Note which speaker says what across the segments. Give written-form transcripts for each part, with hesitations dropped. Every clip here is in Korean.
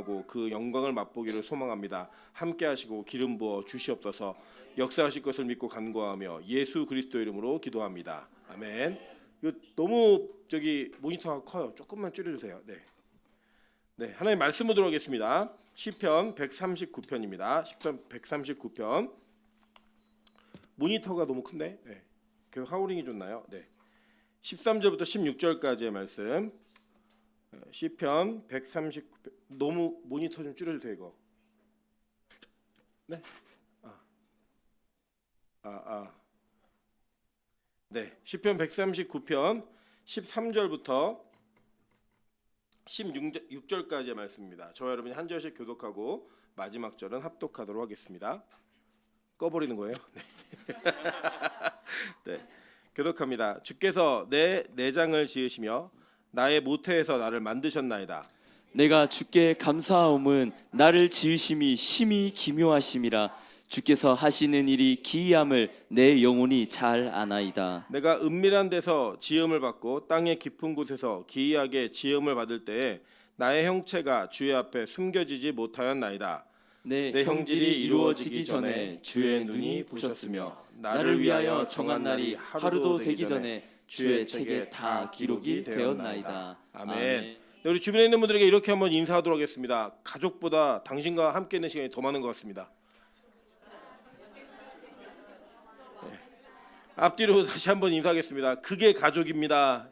Speaker 1: 기도하고 그 영광을 맛보기를 소망합니다. 함께 하시고 기름 부어 주시옵소서. 역사하실 것을 믿고 간구하며 예수 그리스도 이름으로 기도합니다. 아멘. 이거 너무 모니터가 커요. 조금만 줄여주세요. 네, 하나님 말씀 보도록 하겠습니다. 시편 139편입니다. 시편 139편. 모니터가 너무 큰데? 네. 계속 하우링이 좋나요? 네. 13절부터 16절까지의 말씀. 시편 139편. 너무 모니터 좀 줄여주세요 이거. 네. 네. 시편 139편 13절부터 16절까지의 말씀입니다. 저와 여러분이 한 절씩 교독하고 마지막 절은 합독하도록 하겠습니다. 꺼버리는 거예요? 네. 네. 교독합니다. 주께서 내 내장을 지으시며 나의 모태에서 나를 만드셨나이다.
Speaker 2: 내가 주께 감사하옴은 나를 지으심이 심히 기묘하심이라. 주께서 하시는 일이 기이함을 내 영혼이 잘 아나이다.
Speaker 1: 내가 은밀한 데서 지음을 받고 땅의 깊은 곳에서 기이하게 지음을 받을 때에 나의 형체가 주의 앞에 숨겨지지 못하였나이다.
Speaker 2: 내 형질이 이루어지기 전에 주의 눈이 보셨으며 나를 위하여 정한 날이 하루도 되기 전에 주의 책에 다 기록이 되었나이다.
Speaker 1: 아멘.
Speaker 2: 아멘.
Speaker 1: 네, 우리 주변에 있는 분들에게 이렇게 한번 인사하도록 하겠습니다. 가족보다 당신과 함께 있는 시간이 더 많은 것 같습니다. 네. 앞뒤로 다시 한번 인사하겠습니다. 그게 가족입니다.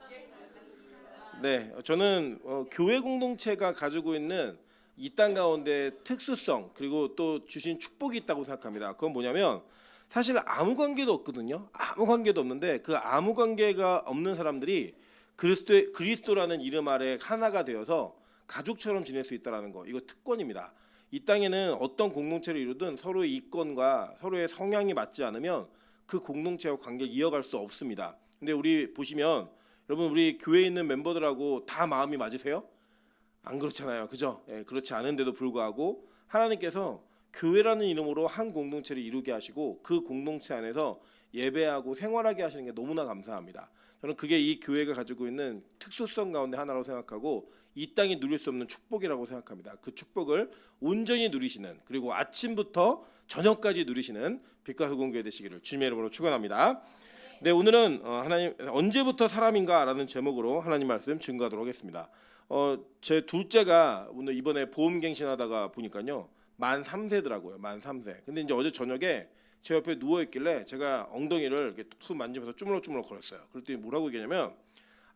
Speaker 1: 네, 저는 교회 공동체가 가지고 있는 이 땅 가운데 특수성 그리고 또 주신 축복이 있다고 생각합니다. 그건 뭐냐면 사실 아무 관계도 없거든요. 아무 관계도 없는데 그 아무 관계가 없는 사람들이 그리스도라는 이름 아래 하나가 되어서 가족처럼 지낼 수 있다는 거. 이거 특권입니다. 이 땅에는 어떤 공동체를 이루든 서로의 이권과 서로의 성향이 맞지 않으면 그 공동체와 관계를 이어갈 수 없습니다. 근데 우리 보시면 여러분 우리 교회에 있는 멤버들하고 다 마음이 맞으세요? 안 그렇잖아요. 그죠? 예, 그렇지 않은데도 불구하고 하나님께서 교회라는 이름으로 한 공동체를 이루게 하시고 그 공동체 안에서 예배하고 생활하게 하시는 게 너무나 감사합니다. 저는 그게 이 교회가 가지고 있는 특수성 가운데 하나로 생각하고 이 땅이 누릴 수 없는 축복이라고 생각합니다. 그 축복을 온전히 누리시는 그리고 아침부터 저녁까지 누리시는 빛과 소금교회 되시기를 주님의 이름으로 축원합니다. 네, 오늘은 하나님 언제부터 사람인가라는 제목으로 하나님 말씀 증거하도록 하겠습니다. 제 둘째가 오늘 이번에 보험갱신하다가 보니까요 만 3세더라고요. 만 3세. 근데 이제 어제 저녁에 제 옆에 누워 있길래 제가 엉덩이를 이렇게 손 만지면서 주물럭주물럭 거렸어요. 그랬더니 뭐라고 얘기하냐면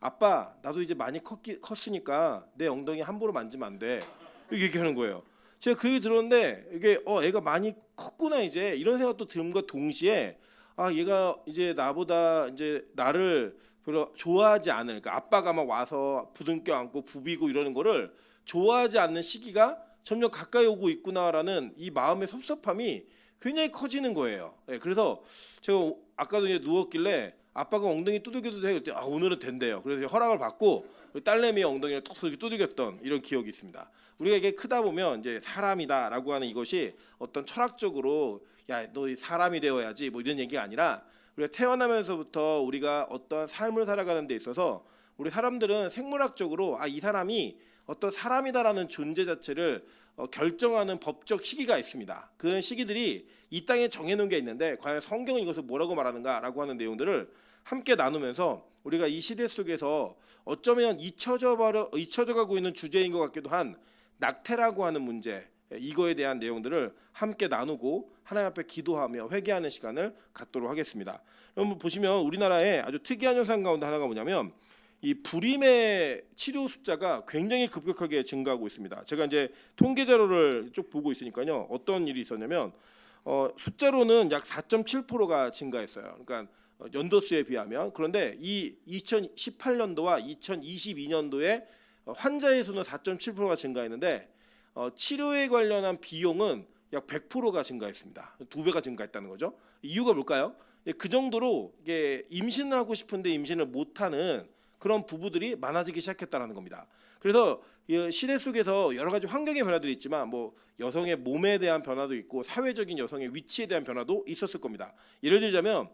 Speaker 1: 아빠 나도 이제 많이 컸으니까 내 엉덩이 함부로 만지면 안 돼. 이렇게 얘기하는 거예요. 제가 그 얘기 들었는데 이게 애가 많이 컸구나 이제 이런 생각도 듦과 동시에 아 얘가 이제 나보다 이제 나를 별로 좋아하지 않을 그러니까 아빠가 막 와서 부둥켜 안고 부비고 이러는 거를 좋아하지 않는 시기가 점점 가까이 오고 있구나라는 이 마음의 섭섭함이 굉장히 커지는 거예요. 네, 그래서 제가 아까도 이제 누웠길래 아빠가 엉덩이 두들겨도 돼 그랬더니 오늘은 된대요. 그래서 허락을 받고 딸내미의 엉덩이를 톡 두들겼던 이런 기억이 있습니다. 우리가 이게 크다 보면 이제 사람이다라고 하는 이것이 어떤 철학적으로 야 너 사람이 되어야지 뭐 이런 얘기가 아니라 우리가 태어나면서부터 우리가 어떤 삶을 살아가는 데 있어서 우리 사람들은 생물학적으로 이 사람이 어떤 사람이다라는 존재 자체를 결정하는 법적 시기가 있습니다. 그런 시기들이 이 땅에 정해놓은 게 있는데 과연 성경은 이것을 뭐라고 말하는가라고 하는 내용들을 함께 나누면서 우리가 이 시대 속에서 어쩌면 잊혀져 가고 있는 주제인 것 같기도 한 낙태라고 하는 문제 이거에 대한 내용들을 함께 나누고 하나님 앞에 기도하며 회개하는 시간을 갖도록 하겠습니다. 여러분 보시면 우리나라에 아주 특이한 현상 가운데 하나가 뭐냐면 이 불임의 치료 숫자가 굉장히 급격하게 증가하고 있습니다. 제가 이제 통계 자료를 쭉 보고 있으니까요. 어떤 일이 있었냐면 숫자로는 약 4.7%가 증가했어요. 그러니까 연도수에 비하면. 그런데 이 2018년도와 2022년도에 환자의 수는 4.7%가 증가했는데 치료에 관련한 비용은 약 100%가 증가했습니다. 2배가 증가했다는 거죠. 이유가 뭘까요? 그 정도로 이게 임신을 하고 싶은데 임신을 못하는 그런 부부들이 많아지기 시작했다는 겁니다. 그래서 이 시대 속에서 여러 가지 환경의 변화들이 있지만 뭐 여성의 몸에 대한 변화도 있고 사회적인 여성의 위치에 대한 변화도 있었을 겁니다. 예를 들자면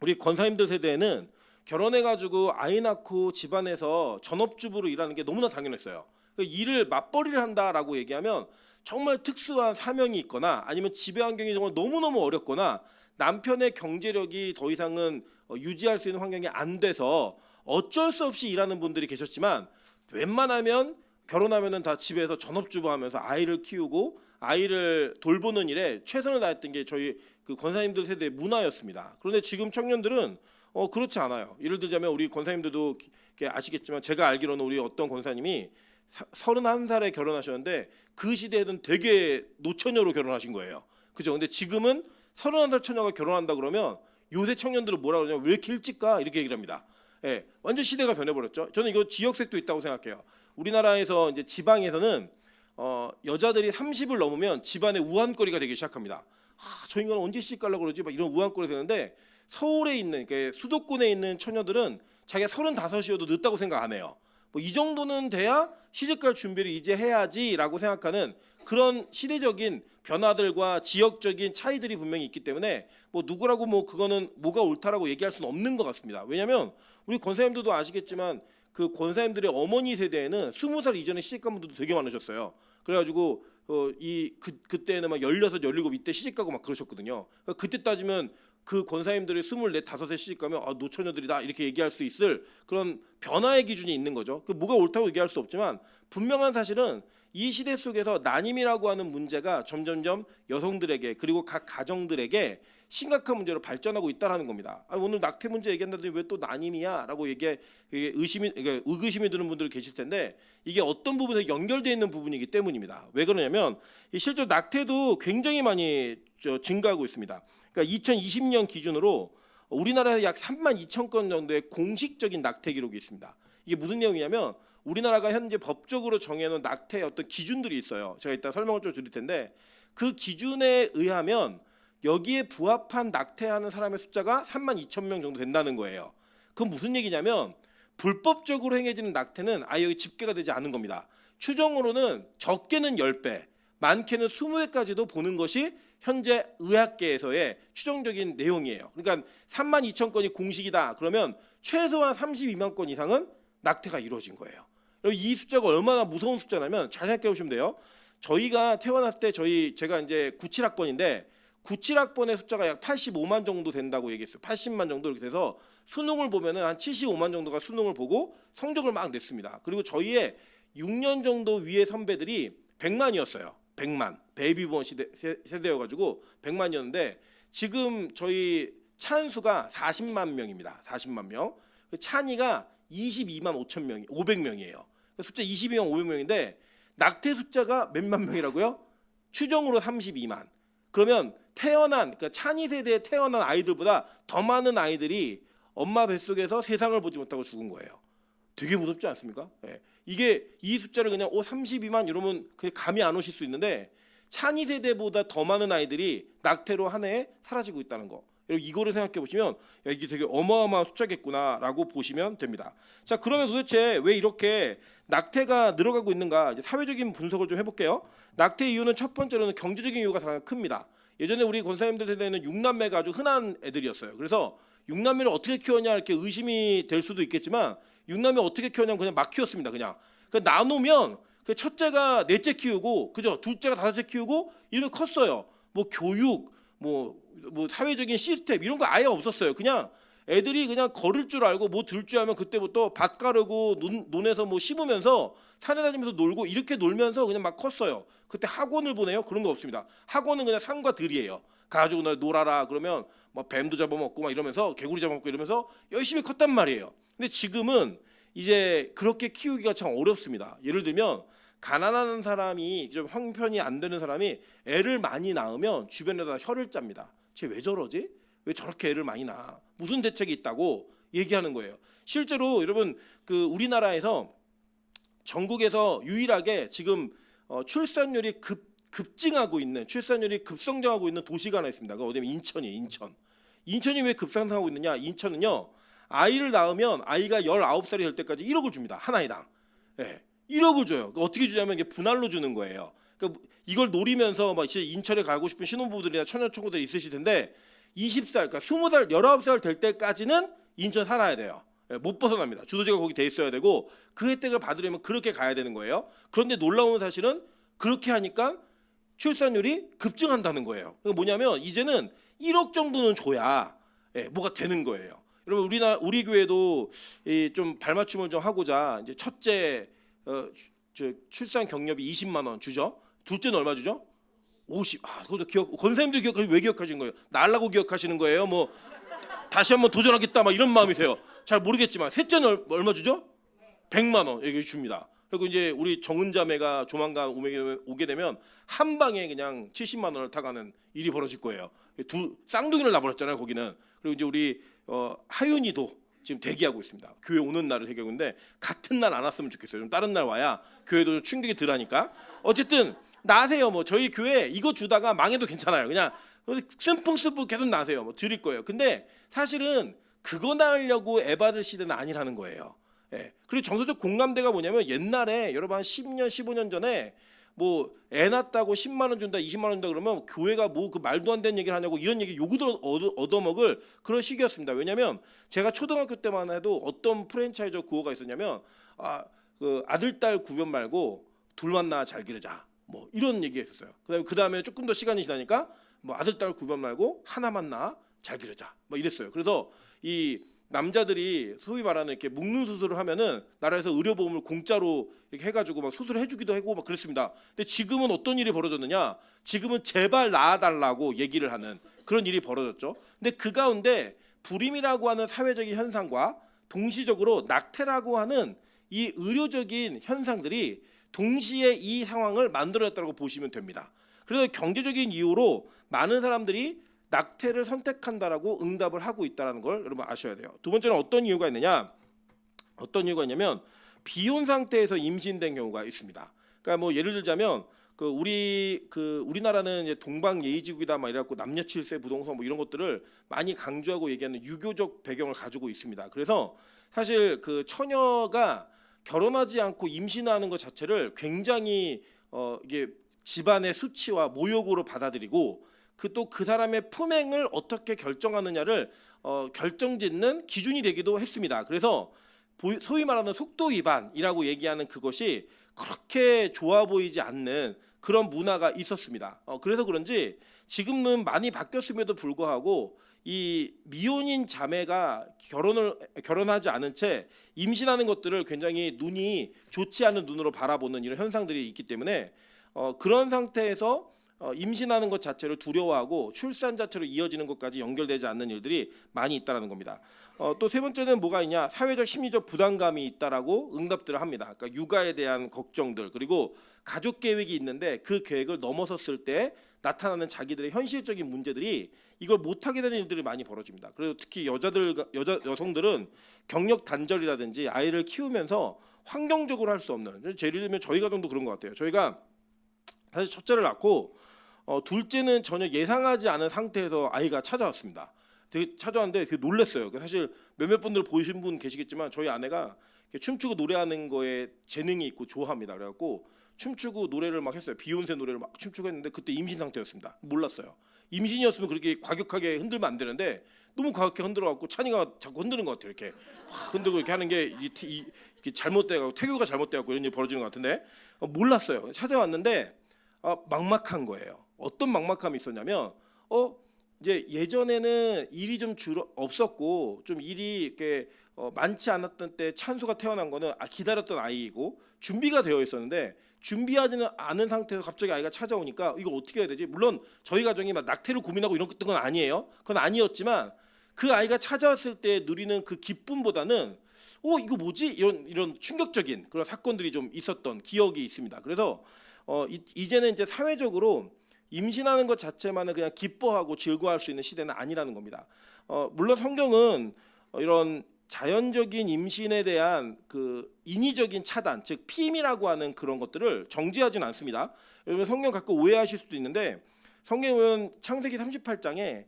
Speaker 1: 우리 권사님들 세대에는 결혼해가지고 아이 낳고 집안에서 전업주부로 일하는 게 너무나 당연했어요. 일을 맞벌이를 한다라고 얘기하면 정말 특수한 사명이 있거나 아니면 지배 환경이 정말 너무너무 어렵거나 남편의 경제력이 더 이상은 유지할 수 있는 환경이 안 돼서 어쩔 수 없이 일하는 분들이 계셨지만 웬만하면 결혼하면은 다 집에서 전업주부하면서 아이를 키우고 아이를 돌보는 일에 최선을 다했던 게 저희 그 권사님들 세대의 문화였습니다. 그런데 지금 청년들은 그렇지 않아요. 예를 들자면 우리 권사님들도 아시겠지만 제가 알기로는 우리 어떤 권사님이 31살에 결혼하셨는데 그 시대에는 되게 노처녀로 결혼하신 거예요. 그죠? 근데 지금은 31살 처녀가 결혼한다 그러면 요새 청년들은 뭐라 그러냐면 왜 이렇게 일찍 가? 이렇게 얘기를 합니다. 예, 완전 시대가 변해버렸죠. 저는 이거 지역색도 있다고 생각해요. 우리나라에서 이제 지방에서는 여자들이 30을 넘으면 집안에 우한거리가 되기 시작합니다. 저 인간 언제 시집 가려고 그러지? 막 이런 우한거리 되는데 서울에 있는 그러니까 수도권에 있는 처녀들은 자기가 35이어도 늦다고 생각 안 해요. 뭐 이 정도는 돼야 시집갈 준비를 이제 해야지라고 생각하는 그런 시대적인 변화들과 지역적인 차이들이 분명히 있기 때문에 뭐 누구라고 뭐 그거는 뭐가 옳다라고 얘기할 수는 없는 것 같습니다. 왜냐하면 우리 권사님들도 아시겠지만 그 권사님들의 어머니 세대에는 20살 이전에 시집간 분들도 되게 많으셨어요. 그래가지고 그때는 막 16, 17 이때 시집가고 막 그러셨거든요. 그러니까 그때 따지면 그 권사님들이 24, 5에 시집가면 노처녀들이다 이렇게 얘기할 수 있을 그런 변화의 기준이 있는 거죠. 그 뭐가 옳다고 얘기할 수 없지만 분명한 사실은 이 시대 속에서 난임이라고 하는 문제가 점점점 여성들에게 그리고 각 가정들에게 심각한 문제로 발전하고 있다는 겁니다. 오늘 낙태 문제 얘기했는데 왜 또 난임이야라고 의구심이 드는 분들 계실 텐데 이게 어떤 부분에 연결되어 있는 부분이기 때문입니다. 왜 그러냐면 실제로 낙태도 굉장히 많이 증가하고 있습니다. 그러니까 2020년 기준으로 우리나라에 약 32,000건 정도의 공식적인 낙태 기록이 있습니다. 이게 무슨 내용이냐면 우리나라가 현재 법적으로 정해놓은 낙태의 어떤 기준들이 있어요. 제가 이따 설명을 좀 드릴 텐데 그 기준에 의하면 여기에 부합한 낙태하는 사람의 숫자가 32,000명 정도 된다는 거예요. 그건 무슨 얘기냐면 불법적으로 행해지는 낙태는 아예 여기 집계가 되지 않은 겁니다. 추정으로는 적게는 10배, 많게는 20배까지도 보는 것이 현재 의학계에서의 추정적인 내용이에요. 그러니까 32,000건이 공식이다. 그러면 최소한 32만 건 이상은 낙태가 이루어진 거예요. 이 숫자가 얼마나 무서운 숫자냐면 잘 생각해 보시면 돼요. 저희가 태어났을 때 제가 이제 97학번인데 97학번의 숫자가 약 85만 정도 된다고 얘기했어요. 80만 정도 이렇게 돼서 수능을 보면은 한 75만 정도가 수능을 보고 성적을 막 냈습니다. 그리고 저희의 6년 정도 위의 선배들이 100만이었어요. 100만. 베이비부먼 세대여가지고 100만이었는데 지금 저희 찬수가 40만 명입니다. 40만 명. 찬이가 22만 5천 명이 500명이에요. 숫자 22만 500명인데 낙태 숫자가 몇만 명이라고요? 추정으로 32만. 그러면 그러니까 찬이 세대에 태어난 아이들보다 더 많은 아이들이 엄마 뱃속에서 세상을 보지 못하고 죽은 거예요. 되게 무섭지 않습니까? 예. 이게 이 숫자를 그냥 32만 이러면 그냥 감이 안 오실 수 있는데 찬이 세대보다 더 많은 아이들이 낙태로 한 해에 사라지고 있다는 거. 여러분 이거를 생각해 보시면 야, 이게 되게 어마어마한 숫자겠구나라고 보시면 됩니다. 자, 그러면 도대체 왜 이렇게 낙태가 늘어가고 있는가? 이제 사회적인 분석을 좀 해볼게요. 낙태 이유는 첫 번째로는 경제적인 이유가 가장 큽니다. 예전에 우리 권사님들 세대에는 6남매가 아주 흔한 애들이었어요. 그래서 6남매를 어떻게 키웠냐 이렇게 의심이 될 수도 있겠지만 6남매 어떻게 키웠냐면 그냥 막 키웠습니다. 그냥 나누면 그 첫째가 넷째 키우고 그죠? 둘째가 다섯째 키우고 이렇게 컸어요. 뭐 교육 뭐 사회적인 시스템 이런 거 아예 없었어요. 그냥 애들이 그냥 걸을 줄 알고 뭐 들 줄 알면 그때부터 밭 가르고 논에서 뭐 심으면서 산에 다니면서 놀고 이렇게 놀면서 그냥 막 컸어요. 그때 학원을 보내요? 그런 거 없습니다. 학원은 그냥 산과 들이에요. 가지고 너 놀아라 그러면 뭐 뱀도 잡아먹고 막 이러면서 개구리 잡아먹고 이러면서 열심히 컸단 말이에요. 근데 지금은 이제 그렇게 키우기가 참 어렵습니다. 예를 들면 가난한 사람이 좀 형편이 안 되는 사람이 애를 많이 낳으면 주변에다 혀를 짭니다. 쟤 왜 저러지? 왜 저렇게 애를 많이 낳아? 무슨 대책이 있다고 얘기하는 거예요. 실제로 여러분 그 우리나라에서 전국에서 유일하게 지금 출산율이 급증하고 있는 출산율이 급성장하고 있는 도시가 하나 있습니다. 그 어디냐면 인천이에요. 인천. 인천이 왜 급상승하고 있느냐? 인천은요. 아이를 낳으면 아이가 19살이 될 때까지 1억을 줍니다. 한 아이당. 예. 1억을 줘요. 어떻게 주냐면 이게 분할로 주는 거예요. 그러니까 이걸 노리면서 막 이제 인천에 가고 싶은 신혼부부들이나 처녀청구들이 있으실 텐데 20살, 그러니까 20살, 19살 될 때까지는 인천 살아야 돼요. 못 벗어납니다. 주소지가 거기 돼 있어야 되고 그 혜택을 받으려면 그렇게 가야 되는 거예요. 그런데 놀라운 사실은 그렇게 하니까 출산율이 급증한다는 거예요. 그러니까 뭐냐면 이제는 1억 정도는 줘야 뭐가 되는 거예요. 여러분 우리 교회도 좀 발맞춤을 좀 하고자 이제 첫째 출산 경력비 20만 원 주죠. 둘째는 얼마 주죠? 50. 그것도 권사님들 기억하시 왜 기억하시는 거예요? 날라고 기억하시는 거예요? 뭐 다시 한번 도전하겠다 막 이런 마음이세요. 잘 모르겠지만 셋째는 얼마 주죠? 100만 원 여기 줍니다. 그리고 이제 우리 정은자매가 조만간 오게 되면 한 방에 그냥 70만 원을 타가는 일이 벌어질 거예요. 두 쌍둥이를 낳아버렸잖아요 거기는. 그리고 이제 우리 하윤이도 지금 대기하고 있습니다. 교회 오는 날을 대기하고 있는데 같은 날 안 왔으면 좋겠어요. 좀 다른 날 와야 교회도 좀 충격이 덜하니까. 어쨌든 나세요. 뭐 저희 교회 이거 주다가 망해도 괜찮아요. 그냥 쓴풍쓰고 계속 나세요. 뭐 드릴 거예요. 근데 사실은 그거 낳으려고 애 받을 시대는 아니라는 거예요. 그리고 정서적 공감대가 뭐냐면 옛날에 여러분 한 10년, 15년 전에 뭐 애 낳았다고 10만 원 준다, 20만 원 준다 그러면 교회가 뭐 그 말도 안 되는 얘기를 하냐고 이런 얘기 요구들 얻어먹을 그런 시기였습니다. 왜냐하면 제가 초등학교 때만 해도 어떤 프랜차이저 구호가 있었냐면 그 아들 딸 구별 말고 둘만 낳아 잘 기르자 뭐 이런 얘기했었어요. 그다음에 조금 더 시간이 지나니까 뭐 아들 딸 구별 말고 하나만 낳아 잘 기르자 뭐 이랬어요. 그래서 이 남자들이 소위 말하는 이렇게 묵는 수술을 하면은 나라에서 의료보험을 공짜로 이렇게 해가지고 막 수술을 해주기도 하고 막 그랬습니다. 근데 지금은 어떤 일이 벌어졌느냐? 지금은 제발 낳아달라고 얘기를 하는 그런 일이 벌어졌죠. 근데 그 가운데 불임이라고 하는 사회적인 현상과 동시적으로 낙태라고 하는 이 의료적인 현상들이 동시에 이 상황을 만들어냈다고 보시면 됩니다. 그래서 경제적인 이유로 많은 사람들이 낙태를 선택한다라고 응답을 하고 있다는 걸 여러분 아셔야 돼요. 두 번째는 어떤 이유가 있느냐? 어떤 이유가 있냐면 비혼 상태에서 임신된 경우가 있습니다. 그러니까 뭐 예를 들자면 우리나라는 이제 동방 예의지국이다 막 이래갖고 남녀 칠세 부동산 뭐 이런 것들을 많이 강조하고 얘기하는 유교적 배경을 가지고 있습니다. 그래서 사실 그 처녀가 결혼하지 않고 임신하는 것 자체를 굉장히 이게 집안의 수치와 모욕으로 받아들이고 그 사람의 품행을 어떻게 결정하느냐를 결정짓는 기준이 되기도 했습니다. 그래서 소위 말하는 속도 위반이라고 얘기하는 그것이 그렇게 좋아 보이지 않는 그런 문화가 있었습니다. 그래서 그런지 지금은 많이 바뀌었음에도 불구하고 이 미혼인 자매가 결혼하지 않은 채 임신하는 것들을 굉장히 눈이 좋지 않은 눈으로 바라보는 이런 현상들이 있기 때문에 그런 상태에서 임신하는 것 자체를 두려워하고 출산 자체로 이어지는 것까지 연결되지 않는 일들이 많이 있다는 겁니다. 또 세 번째는 뭐가 있냐? 사회적 심리적 부담감이 있다라고 응답들을 합니다. 그러니까 육아에 대한 걱정들 그리고 가족 계획이 있는데 그 계획을 넘어섰을 때 나타나는 자기들의 현실적인 문제들이 이걸 못하게 되는 일들이 많이 벌어집니다. 그래서 특히 여성들은 경력 단절이라든지 아이를 키우면서 환경적으로 할 수 없는 예를 들면 저희 가정도 그런 것 같아요. 저희가 사실 첫째를 낳고 둘째는 전혀 예상하지 않은 상태에서 아이가 찾아왔습니다. 되게 찾아왔는데 되게 놀랐어요. 사실 몇몇 분들 보신 분 계시겠지만 저희 아내가 춤추고 노래하는 거에 재능이 있고 좋아합니다. 그래갖고 춤추고 노래를 막 했어요. 비욘세 노래를 막 춤추고 했는데 그때 임신 상태였습니다. 몰랐어요. 임신이었으면 그렇게 과격하게 흔들면 안 되는데 너무 과격하게 흔들어갖고 찬이가 자꾸 흔드는 것 같아요. 이렇게 확 흔들고 이렇게 하는 게 이게 잘못돼갖고 태교가 잘못돼갖고 이런 일이 벌어지는 것 같은데 몰랐어요. 찾아왔는데 막막한 거예요. 어떤 막막함이 있었냐면 이제 예전에는 일이 좀 없었고 좀 일이 이렇게 많지 않았던 때 찬수가 태어난 거는 기다렸던 아이이고 준비가 되어 있었는데 준비하지는 않은 상태에서 갑자기 아이가 찾아오니까 이거 어떻게 해야 되지? 물론 저희 가정이 막 낙태를 고민하고 이런 건 아니에요. 그건 아니었지만 그 아이가 찾아왔을 때 누리는 그 기쁨보다는 이거 뭐지? 이런 충격적인 그런 사건들이 좀 있었던 기억이 있습니다. 그래서 이제는 이제 사회적으로 임신하는 것 자체만은 그냥 기뻐하고 즐거워할 수 있는 시대는 아니라는 겁니다. 물론 성경은 이런 자연적인 임신에 대한 그 인위적인 차단, 즉 피임이라고 하는 그런 것들을 정지하지는 않습니다. 여러분 성경 가끔 오해하실 수도 있는데 성경에 보면 창세기 38장에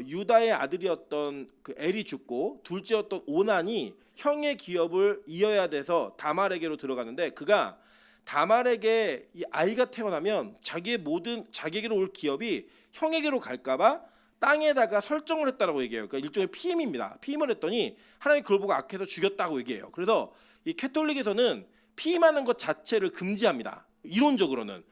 Speaker 1: 유다의 아들이었던 그 엘이 죽고 둘째였던 오난이 형의 기업을 이어야 돼서 다말에게로 들어가는데 그가 다말에게 이 아이가 태어나면 자기에게로 올 기업이 형에게로 갈까봐 땅에다가 설정을 했다라고 얘기해요. 그러니까 일종의 피임입니다. 피임을 했더니 하나님이 그걸 보고 악해서 죽였다고 얘기해요. 그래서 이 캐톨릭에서는 피임하는 것 자체를 금지합니다. 이론적으로는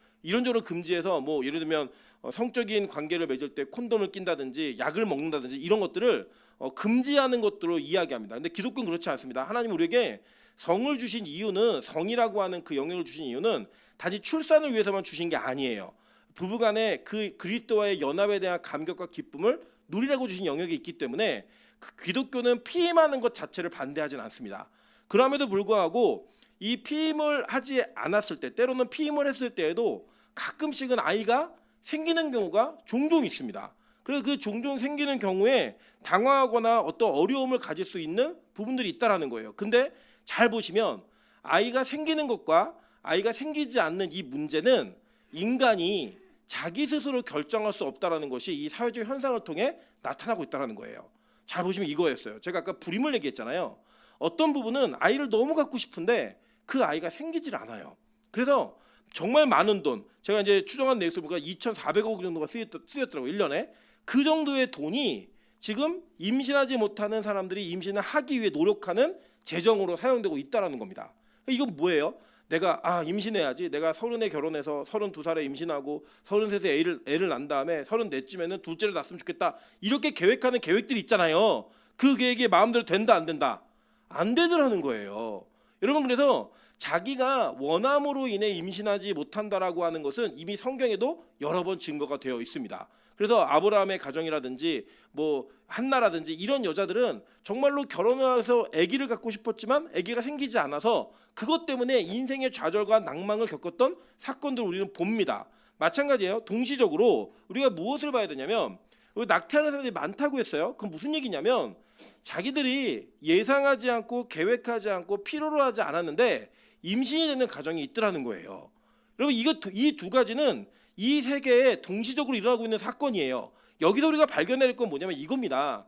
Speaker 1: 금지해서 뭐 예를 들면 성적인 관계를 맺을 때 콘돔을 낀다든지 약을 먹는다든지 이런 것들을 금지하는 것들로 이야기합니다. 근데 기독교는 그렇지 않습니다. 하나님 우리에게 성을 주신 이유는, 성이라고 하는 그 영역을 주신 이유는 단지 출산을 위해서만 주신 게 아니에요. 부부간의 그 그리스도와의 연합에 대한 감격과 기쁨을 누리라고 주신 영역이 있기 때문에 그 기독교는 피임하는 것 자체를 반대하지는 않습니다. 그럼에도 불구하고 이 피임을 하지 않았을 때, 때로는 피임을 했을 때에도 가끔씩은 아이가 생기는 경우가 종종 있습니다. 그래서 그 종종 생기는 경우에 당황하거나 어떤 어려움을 가질 수 있는 부분들이 있다라는 거예요. 근데 잘 보시면 아이가 생기는 것과 아이가 생기지 않는 이 문제는 인간이 자기 스스로 결정할 수 없다라는 것이 이 사회적 현상을 통해 나타나고 있다라는 거예요. 잘 보시면 이거였어요. 제가 아까 불임을 얘기했잖아요. 어떤 부분은 아이를 너무 갖고 싶은데 그 아이가 생기질 않아요. 그래서 정말 많은 돈, 제가 이제 추정한 내수 보니까 2,400억 정도가 쓰였더라고요. 1년에. 그 정도의 돈이 지금 임신하지 못하는 사람들이 임신을 하기 위해 노력하는 재정으로 사용되고 있다라는 겁니다. 이건 뭐예요? 내가 임신해야지. 내가 30에 결혼해서 32살에 임신하고 33에 애를 낳은 다음에 34쯤에는 둘째를 낳았으면 좋겠다. 이렇게 계획하는 계획들이 있잖아요. 그 계획이 마음대로 된다 안 된다? 안 되더라는 거예요. 여러분, 그래서 자기가 원함으로 인해 임신하지 못한다라고 하는 것은 이미 성경에도 여러 번 증거가 되어 있습니다. 그래서 아브라함의 가정이라든지 뭐 한나라든지 이런 여자들은 정말로 결혼을 해서 아기를 갖고 싶었지만 아기가 생기지 않아서 그것 때문에 인생의 좌절과 낭망을 겪었던 사건들을 우리는 봅니다. 마찬가지예요. 동시적으로 우리가 무엇을 봐야 되냐면 낙태하는 사람들이 많다고 했어요. 그건 무슨 얘기냐면 자기들이 예상하지 않고 계획하지 않고 필요로 하지 않았는데 임신이 되는 가정이 있더라는 거예요. 여러분, 이 두 가지는 이 세계에 동시적으로 일어나고 있는 사건이에요. 여기서 우리가 발견할 건 뭐냐면 이겁니다.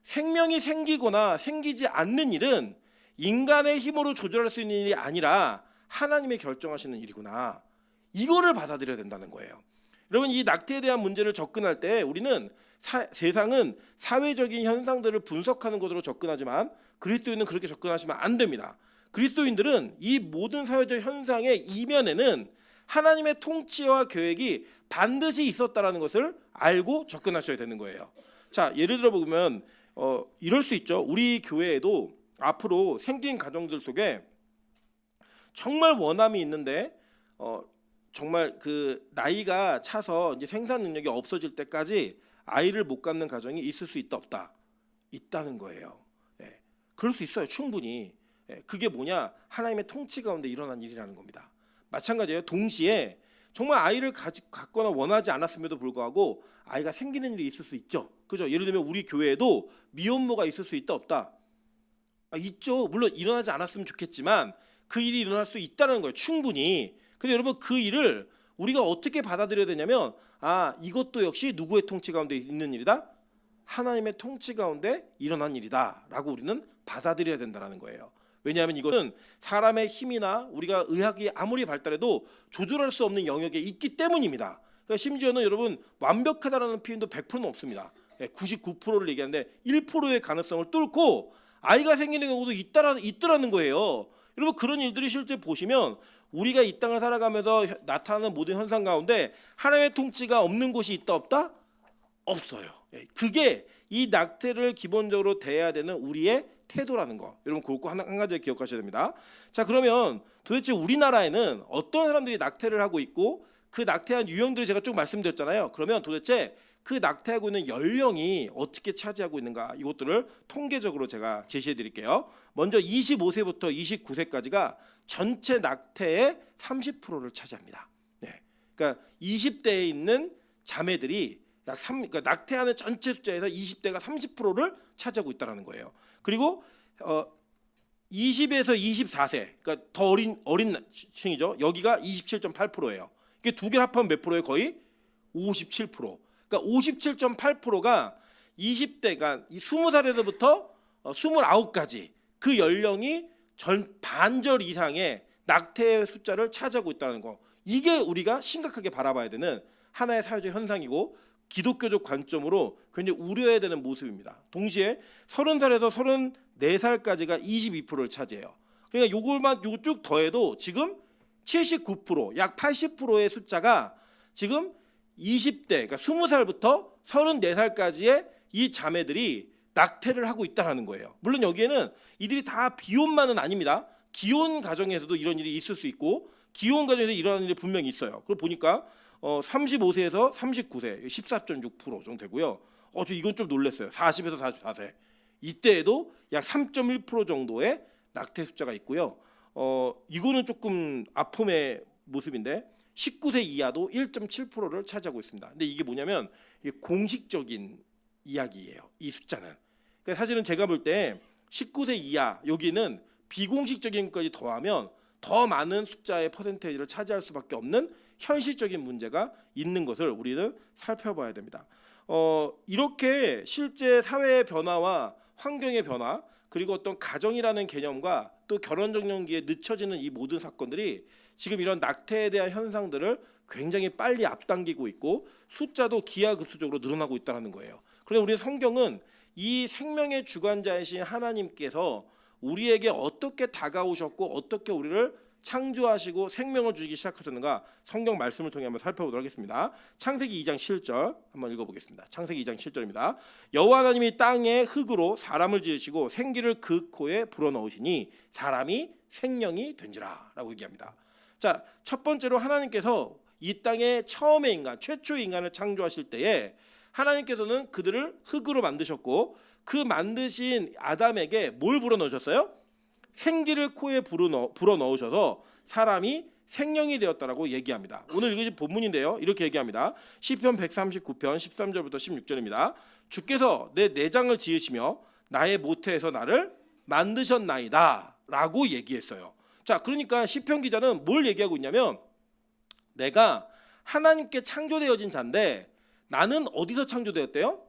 Speaker 1: 생명이 생기거나 생기지 않는 일은 인간의 힘으로 조절할 수 있는 일이 아니라 하나님의 결정하시는 일이구나. 이거를 받아들여야 된다는 거예요. 여러분, 이 낙태에 대한 문제를 접근할 때 우리는 세상은 사회적인 현상들을 분석하는 것으로 접근하지만 그리스도인은 그렇게 접근하시면 안 됩니다. 그리스도인들은 이 모든 사회적 현상의 이면에는 하나님의 통치와 계획이 반드시 있었다라는 것을 알고 접근하셔야 되는 거예요. 자, 예를 들어 보면 이럴 수 있죠. 우리 교회에도 앞으로 생긴 가정들 속에 정말 원함이 있는데 정말 그 나이가 차서 이제 생산 능력이 없어질 때까지 아이를 못 갖는 가정이 있을 수 있다 없다? 있다는 거예요. 그럴 수 있어요. 충분히. 그게 뭐냐? 하나님의 통치 가운데 일어난 일이라는 겁니다. 마찬가지예요. 동시에 정말 아이를 갖거나 원하지 않았음에도 불구하고 아이가 생기는 일이 있을 수 있죠. 그죠? 예를 들면 우리 교회에도 미혼모가 있을 수 있다 없다? 있죠. 물론 일어나지 않았으면 좋겠지만 그 일이 일어날 수 있다는 거예요. 충분히. 근데 여러분, 그 일을 우리가 어떻게 받아들여야 되냐면 이것도 역시 누구의 통치 가운데 있는 일이다? 하나님의 통치 가운데 일어난 일이다 라고 우리는 받아들여야 된다는 거예요. 왜냐하면 이것은 사람의 힘이나 우리가 의학이 아무리 발달해도 조절할 수 없는 영역에 있기 때문입니다. 그러니까 심지어는 여러분, 완벽하다라는 표현도 100%는 없습니다. 99%를 얘기하는데 1%의 가능성을 뚫고 아이가 생기는 경우도 있더라는 거예요. 여러분, 그런 일들이 실제 보시면 우리가 이 땅을 살아가면서 나타나는 모든 현상 가운데 하나님의 통치가 없는 곳이 있다 없다? 없어요. 그게 이 낙태를 기본적으로 대해야 되는 우리의 태도라는 거. 여러분, 그거 한 가지를 기억하셔야 됩니다. 자, 그러면 도대체 우리나라에는 어떤 사람들이 낙태를 하고 있고 그 낙태한 유형들을 제가 쭉 말씀드렸잖아요. 그러면 도대체 그 낙태하고 있는 연령이 어떻게 차지하고 있는가, 이것들을 통계적으로 제가 제시해 드릴게요. 먼저 25세부터 29세까지가 전체 낙태의 30%를 차지합니다. 그러니까 20대에 있는 자매들이 그러니까 낙태하는 전체 숫자에서 20대가 30%를 차지하고 있다는 거예요. 그리고 20에서 24세, 그러니까 더 어린 층이죠. 여기가 27.8%예요. 이게 두 개를 합하면 몇 프로예요? 거의 57%. 그러니까 57.8%가 20대가 20살에서부터 29까지 그 연령이 반절 이상의 낙태의 숫자를 차지하고 있다는 거. 이게 우리가 심각하게 바라봐야 되는 하나의 사회적 현상이고, 기독교적 관점으로 굉장히 우려해야 되는 모습입니다. 동시에 30살에서 34살까지가 22%를 차지해요. 그러니까 요거 쭉 더해도 지금 79%, 약 80%의 숫자가 지금 20대, 그러니까 20살부터 34살까지의 이 자매들이 낙태를 하고 있다는 거예요. 물론 여기에는 이들이 다 비혼만은 아닙니다. 기혼 가정에서도 이런 일이 있을 수 있고 기혼 가정에서 일어나는 일이 분명히 있어요. 그걸 보니까 35세에서 39세 14.6% 정도 되고요. 저 이건 좀 놀랐어요. 40에서 44세 이때에도 약 3.1% 정도의 낙태 숫자가 있고요. 이거는 조금 아픔의 모습인데 19세 이하도 1.7%를 차지하고 있습니다. 근데 이게 뭐냐면 이게 공식적인 이야기예요. 이 숫자는. 그러니까 사실은 제가 볼 때 19세 이하 여기는 비공식적인 것까지 더하면 더 많은 숫자의 퍼센테이지를 차지할 수밖에 없는 현실적인 문제가 있는 것을 우리는 살펴봐야 됩니다. 이렇게 실제 사회의 변화와 환경의 변화 그리고 어떤 가정이라는 개념과 또 결혼 정년기에 늦춰지는 이 모든 사건들이 지금 이런 낙태에 대한 현상들을 굉장히 빨리 앞당기고 있고 숫자도 기하급수적으로 늘어나고 있다는 거예요. 그래서 우리 성경은 이 생명의 주관자이신 하나님께서 우리에게 어떻게 다가오셨고 어떻게 우리를 창조하시고 생명을 주기 시작하셨는가 성경 말씀을 통해 한번 살펴보도록 하겠습니다. 창세기 2장 7절 한번 읽어보겠습니다. 창세기 2장 7절입니다. 여호와 하나님이 땅에 흙으로 사람을 지으시고 생기를 그 코에 불어넣으시니 사람이 생명이 된지라 라고 얘기합니다. 자, 첫 번째로 하나님께서 이 땅의 처음의 인간, 최초의 인간을 창조하실 때에 하나님께서는 그들을 흙으로 만드셨고 그 만드신 아담에게 뭘 불어넣으셨어요? 생기를 코에 불어넣으셔서 사람이 생명이 되었다라고 얘기합니다. 오늘 읽으신 본문인데요. 이렇게 얘기합니다. 시편 139편 13절부터 16절입니다. 주께서 내 내장을 지으시며 나의 모태에서 나를 만드셨나이다 라고 얘기했어요. 자, 그러니까 시편 기자는 뭘 얘기하고 있냐면 내가 하나님께 창조되어진 자인데 나는 어디서 창조되었대요?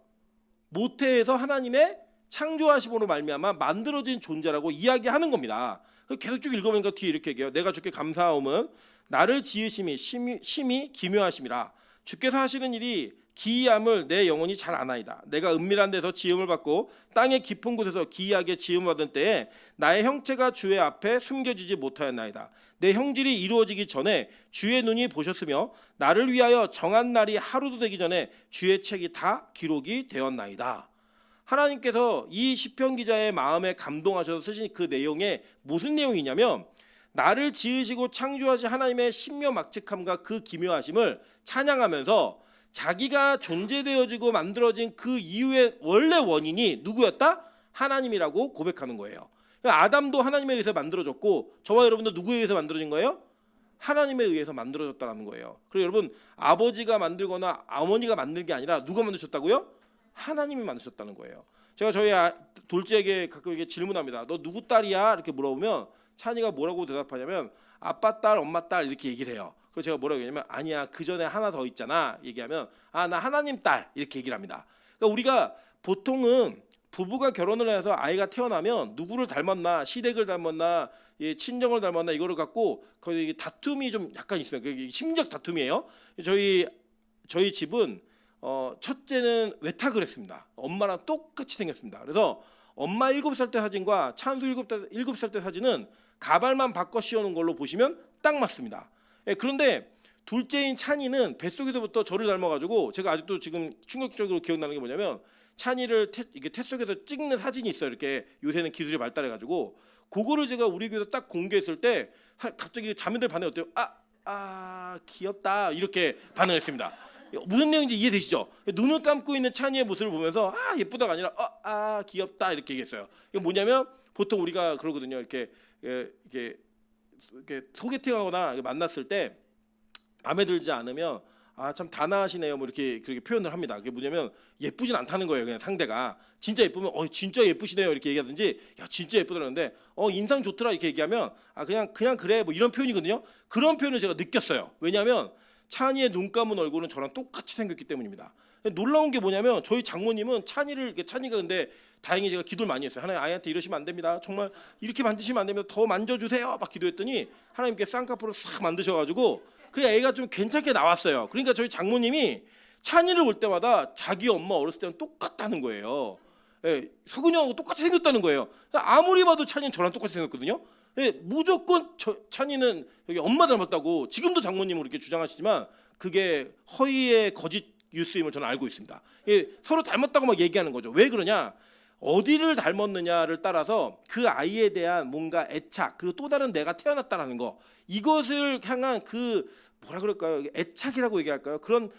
Speaker 1: 모태에서 하나님의 창조하심으로 말미암아 만들어진 존재라고 이야기하는 겁니다. 계속 쭉 읽어보니까 뒤에 이렇게 얘기해요. 내가 주께 감사하옴은 나를 지으심이 심히 기묘하심이라. 주께서 하시는 일이 기이함을 내 영혼이 잘 아나이다. 내가 은밀한 데서 지음을 받고 땅의 깊은 곳에서 기이하게 지음을 받은 때에 나의 형체가 주의 앞에 숨겨지지 못하였나이다. 내 형질이 이루어지기 전에 주의 눈이 보셨으며 나를 위하여 정한 날이 하루도 되기 전에 주의 책이 다 기록이 되었나이다. 하나님께서 이 시편 기자의 마음에 감동하셔서 쓰신 그 내용에 무슨 내용이냐면 나를 지으시고 창조하신 하나님의 신묘막측함과 그 기묘하심을 찬양하면서 자기가 존재되어지고 만들어진 그 이유의 원래 원인이 누구였다? 하나님이라고 고백하는 거예요. 아담도 하나님에 의해서 만들어졌고 저와 여러분도 누구에 의해서 만들어진 거예요? 하나님에 의해서 만들어졌다는 거예요. 그리고 여러분 아버지가 만들거나 어머니가 만든 게 아니라 누가 만드셨다고요? 하나님이 만드셨다는 거예요. 제가 저희 둘째에게 가끔 이렇게 질문합니다. 너 누구 딸이야? 이렇게 물어보면 찬이가 뭐라고 대답하냐면 아빠 딸, 엄마 딸 이렇게 얘기를 해요. 그래서 제가 뭐라고 얘기하냐면 아니야 그 전에 하나 더 있잖아 얘기하면 나 하나님 딸 이렇게 얘기를 합니다. 그러니까 우리가 보통은 부부가 결혼을 해서 아이가 태어나면 누구를 닮았나 시댁을 닮았나 친정을 닮았나 이거를 갖고 거의 다툼이 좀 약간 있어요. 심리적 다툼이에요. 저희 집은 첫째는 외탁을 했습니다. 엄마랑 똑같이 생겼습니다. 그래서 엄마 7살 때 사진과 찬수 7살 때 사진은 가발만 바꿔 씌우는 걸로 보시면 딱 맞습니다. 그런데 둘째인 찬이는 뱃속에서부터 저를 닮아가지고 제가 아직도 지금 충격적으로 기억나는 게 뭐냐면 찬이를 이게 태 속에서 찍는 사진이 있어요. 이렇게 요새는 기술이 발달해가지고 그거를 제가 우리 교회에서 딱 공개했을 때 갑자기 자매들 반응이 어때요? 귀엽다 이렇게 반응했습니다. 무슨 내용인지 이해되시죠? 눈을 감고 있는 찬이의 모습을 보면서 예쁘다가 아니라 귀엽다 이렇게 얘기했어요. 이게 뭐냐면 보통 우리가 그러거든요. 이렇게 소개팅하거나 만났을 때 마음에 들지 않으면 참 단아하시네요. 뭐 이렇게 그렇게 표현을 합니다. 그게 뭐냐면 예쁘진 않다는 거예요. 그냥 상대가 진짜 예쁘면 진짜 예쁘시네요 이렇게 얘기하든지 야 진짜 예쁘더라는데 인상 좋더라 이렇게 얘기하면 그냥 그래 뭐 이런 표현이거든요. 그런 표현을 제가 느꼈어요. 왜냐하면 찬이의 눈 감은 얼굴은 저랑 똑같이 생겼기 때문입니다. 놀라운 게 뭐냐면 저희 장모님은 찬이가 근데 다행히 제가 기도를 많이 했어요. 하나님 아이한테 이러시면 안 됩니다. 정말 이렇게 만드시면 안 됩니다. 더 만져주세요. 막 기도했더니 하나님께 쌍꺼풀을 싹 만드셔가지고 그래 애가 좀 괜찮게 나왔어요. 그러니까 저희 장모님이 찬이를 볼 때마다 자기 엄마 어렸을 때랑 똑같다는 거예요. 예, 석은이 형하고 똑같이 생겼다는 거예요. 아무리 봐도 찬이는 저랑 똑같이 생겼거든요. 예, 무조건 찬이는 여기 엄마 닮았다고 지금도 장모님은 이렇게 주장하시지만 그게 허위의 거짓 뉴스임을 저는 알고 있습니다. 예, 서로 닮았다고 막 얘기하는 거죠. 왜 그러냐? 어디를 닮았느냐를 따라서 그 아이에 대한 뭔가 애착 그리고 또 다른 내가 태어났다라는 거 이것을 향한 그 뭐라 그럴까요? 애착이라고 얘기할까요? 그런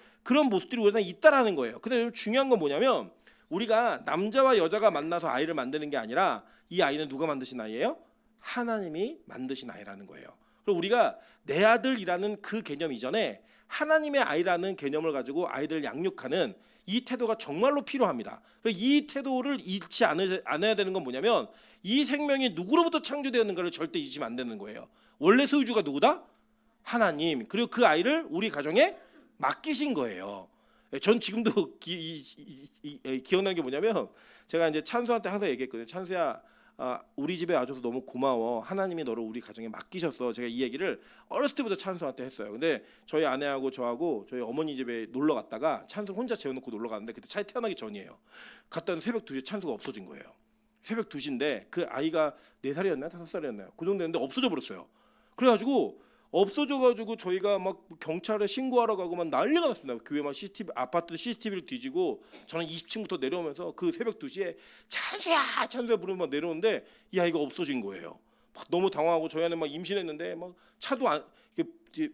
Speaker 1: 모습들이 우리가 있다라는 거예요. 근데 중요한 건 뭐냐면 우리가 남자와 여자가 만나서 아이를 만드는 게 아니라 이 아이는 누가 만드신 아이예요? 하나님이 만드신 아이라는 거예요. 그리고 우리가 내 아들이라는 그 개념 이전에 하나님의 아이라는 개념을 가지고 아이들을 양육하는 이 태도가 정말로 필요합니다. 이 태도를 잃지 않아야 되는 건 뭐냐면 이 생명이 누구로부터 창조되었는가를 절대 잊으면 안 되는 거예요. 원래 소유주가 누구다? 하나님. 그리고 그 아이를 우리 가정에 맡기신 거예요. 전 지금도 기억나는 게 뭐냐면 제가 이제 찬수한테 항상 얘기했거든요. 찬수야, 우리 집에 와줘서 너무 고마워. 하나님이 너를 우리 가정에 맡기셨어. 제가 이 얘기를 어렸을 때부터 찬수한테 했어요. 근데 저희 아내하고 저하고 저희 어머니 집에 놀러 갔다가 찬수 혼자 재워놓고 놀러 갔는데 그때 차에 태어나기 전이에요. 갔다 새벽 2시에 찬수가 없어진 거예요. 새벽 2시인데 그 아이가 4살이었나요? 5살이었나요? 그 정도 됐는데 없어져 버렸어요. 그래가지고 없어져가지고 저희가 막 경찰에 신고하러 가고 막 난리가 났습니다. 교회 막 CCTV 아파트 CCTV를 뒤지고 저는 20층부터 내려오면서 그 새벽 2시에 찬수야 부르면 막 내려오는데 이 아이가 없어진 거예요. 막 너무 당황하고 저희 안에 막 임신했는데 막 차도 안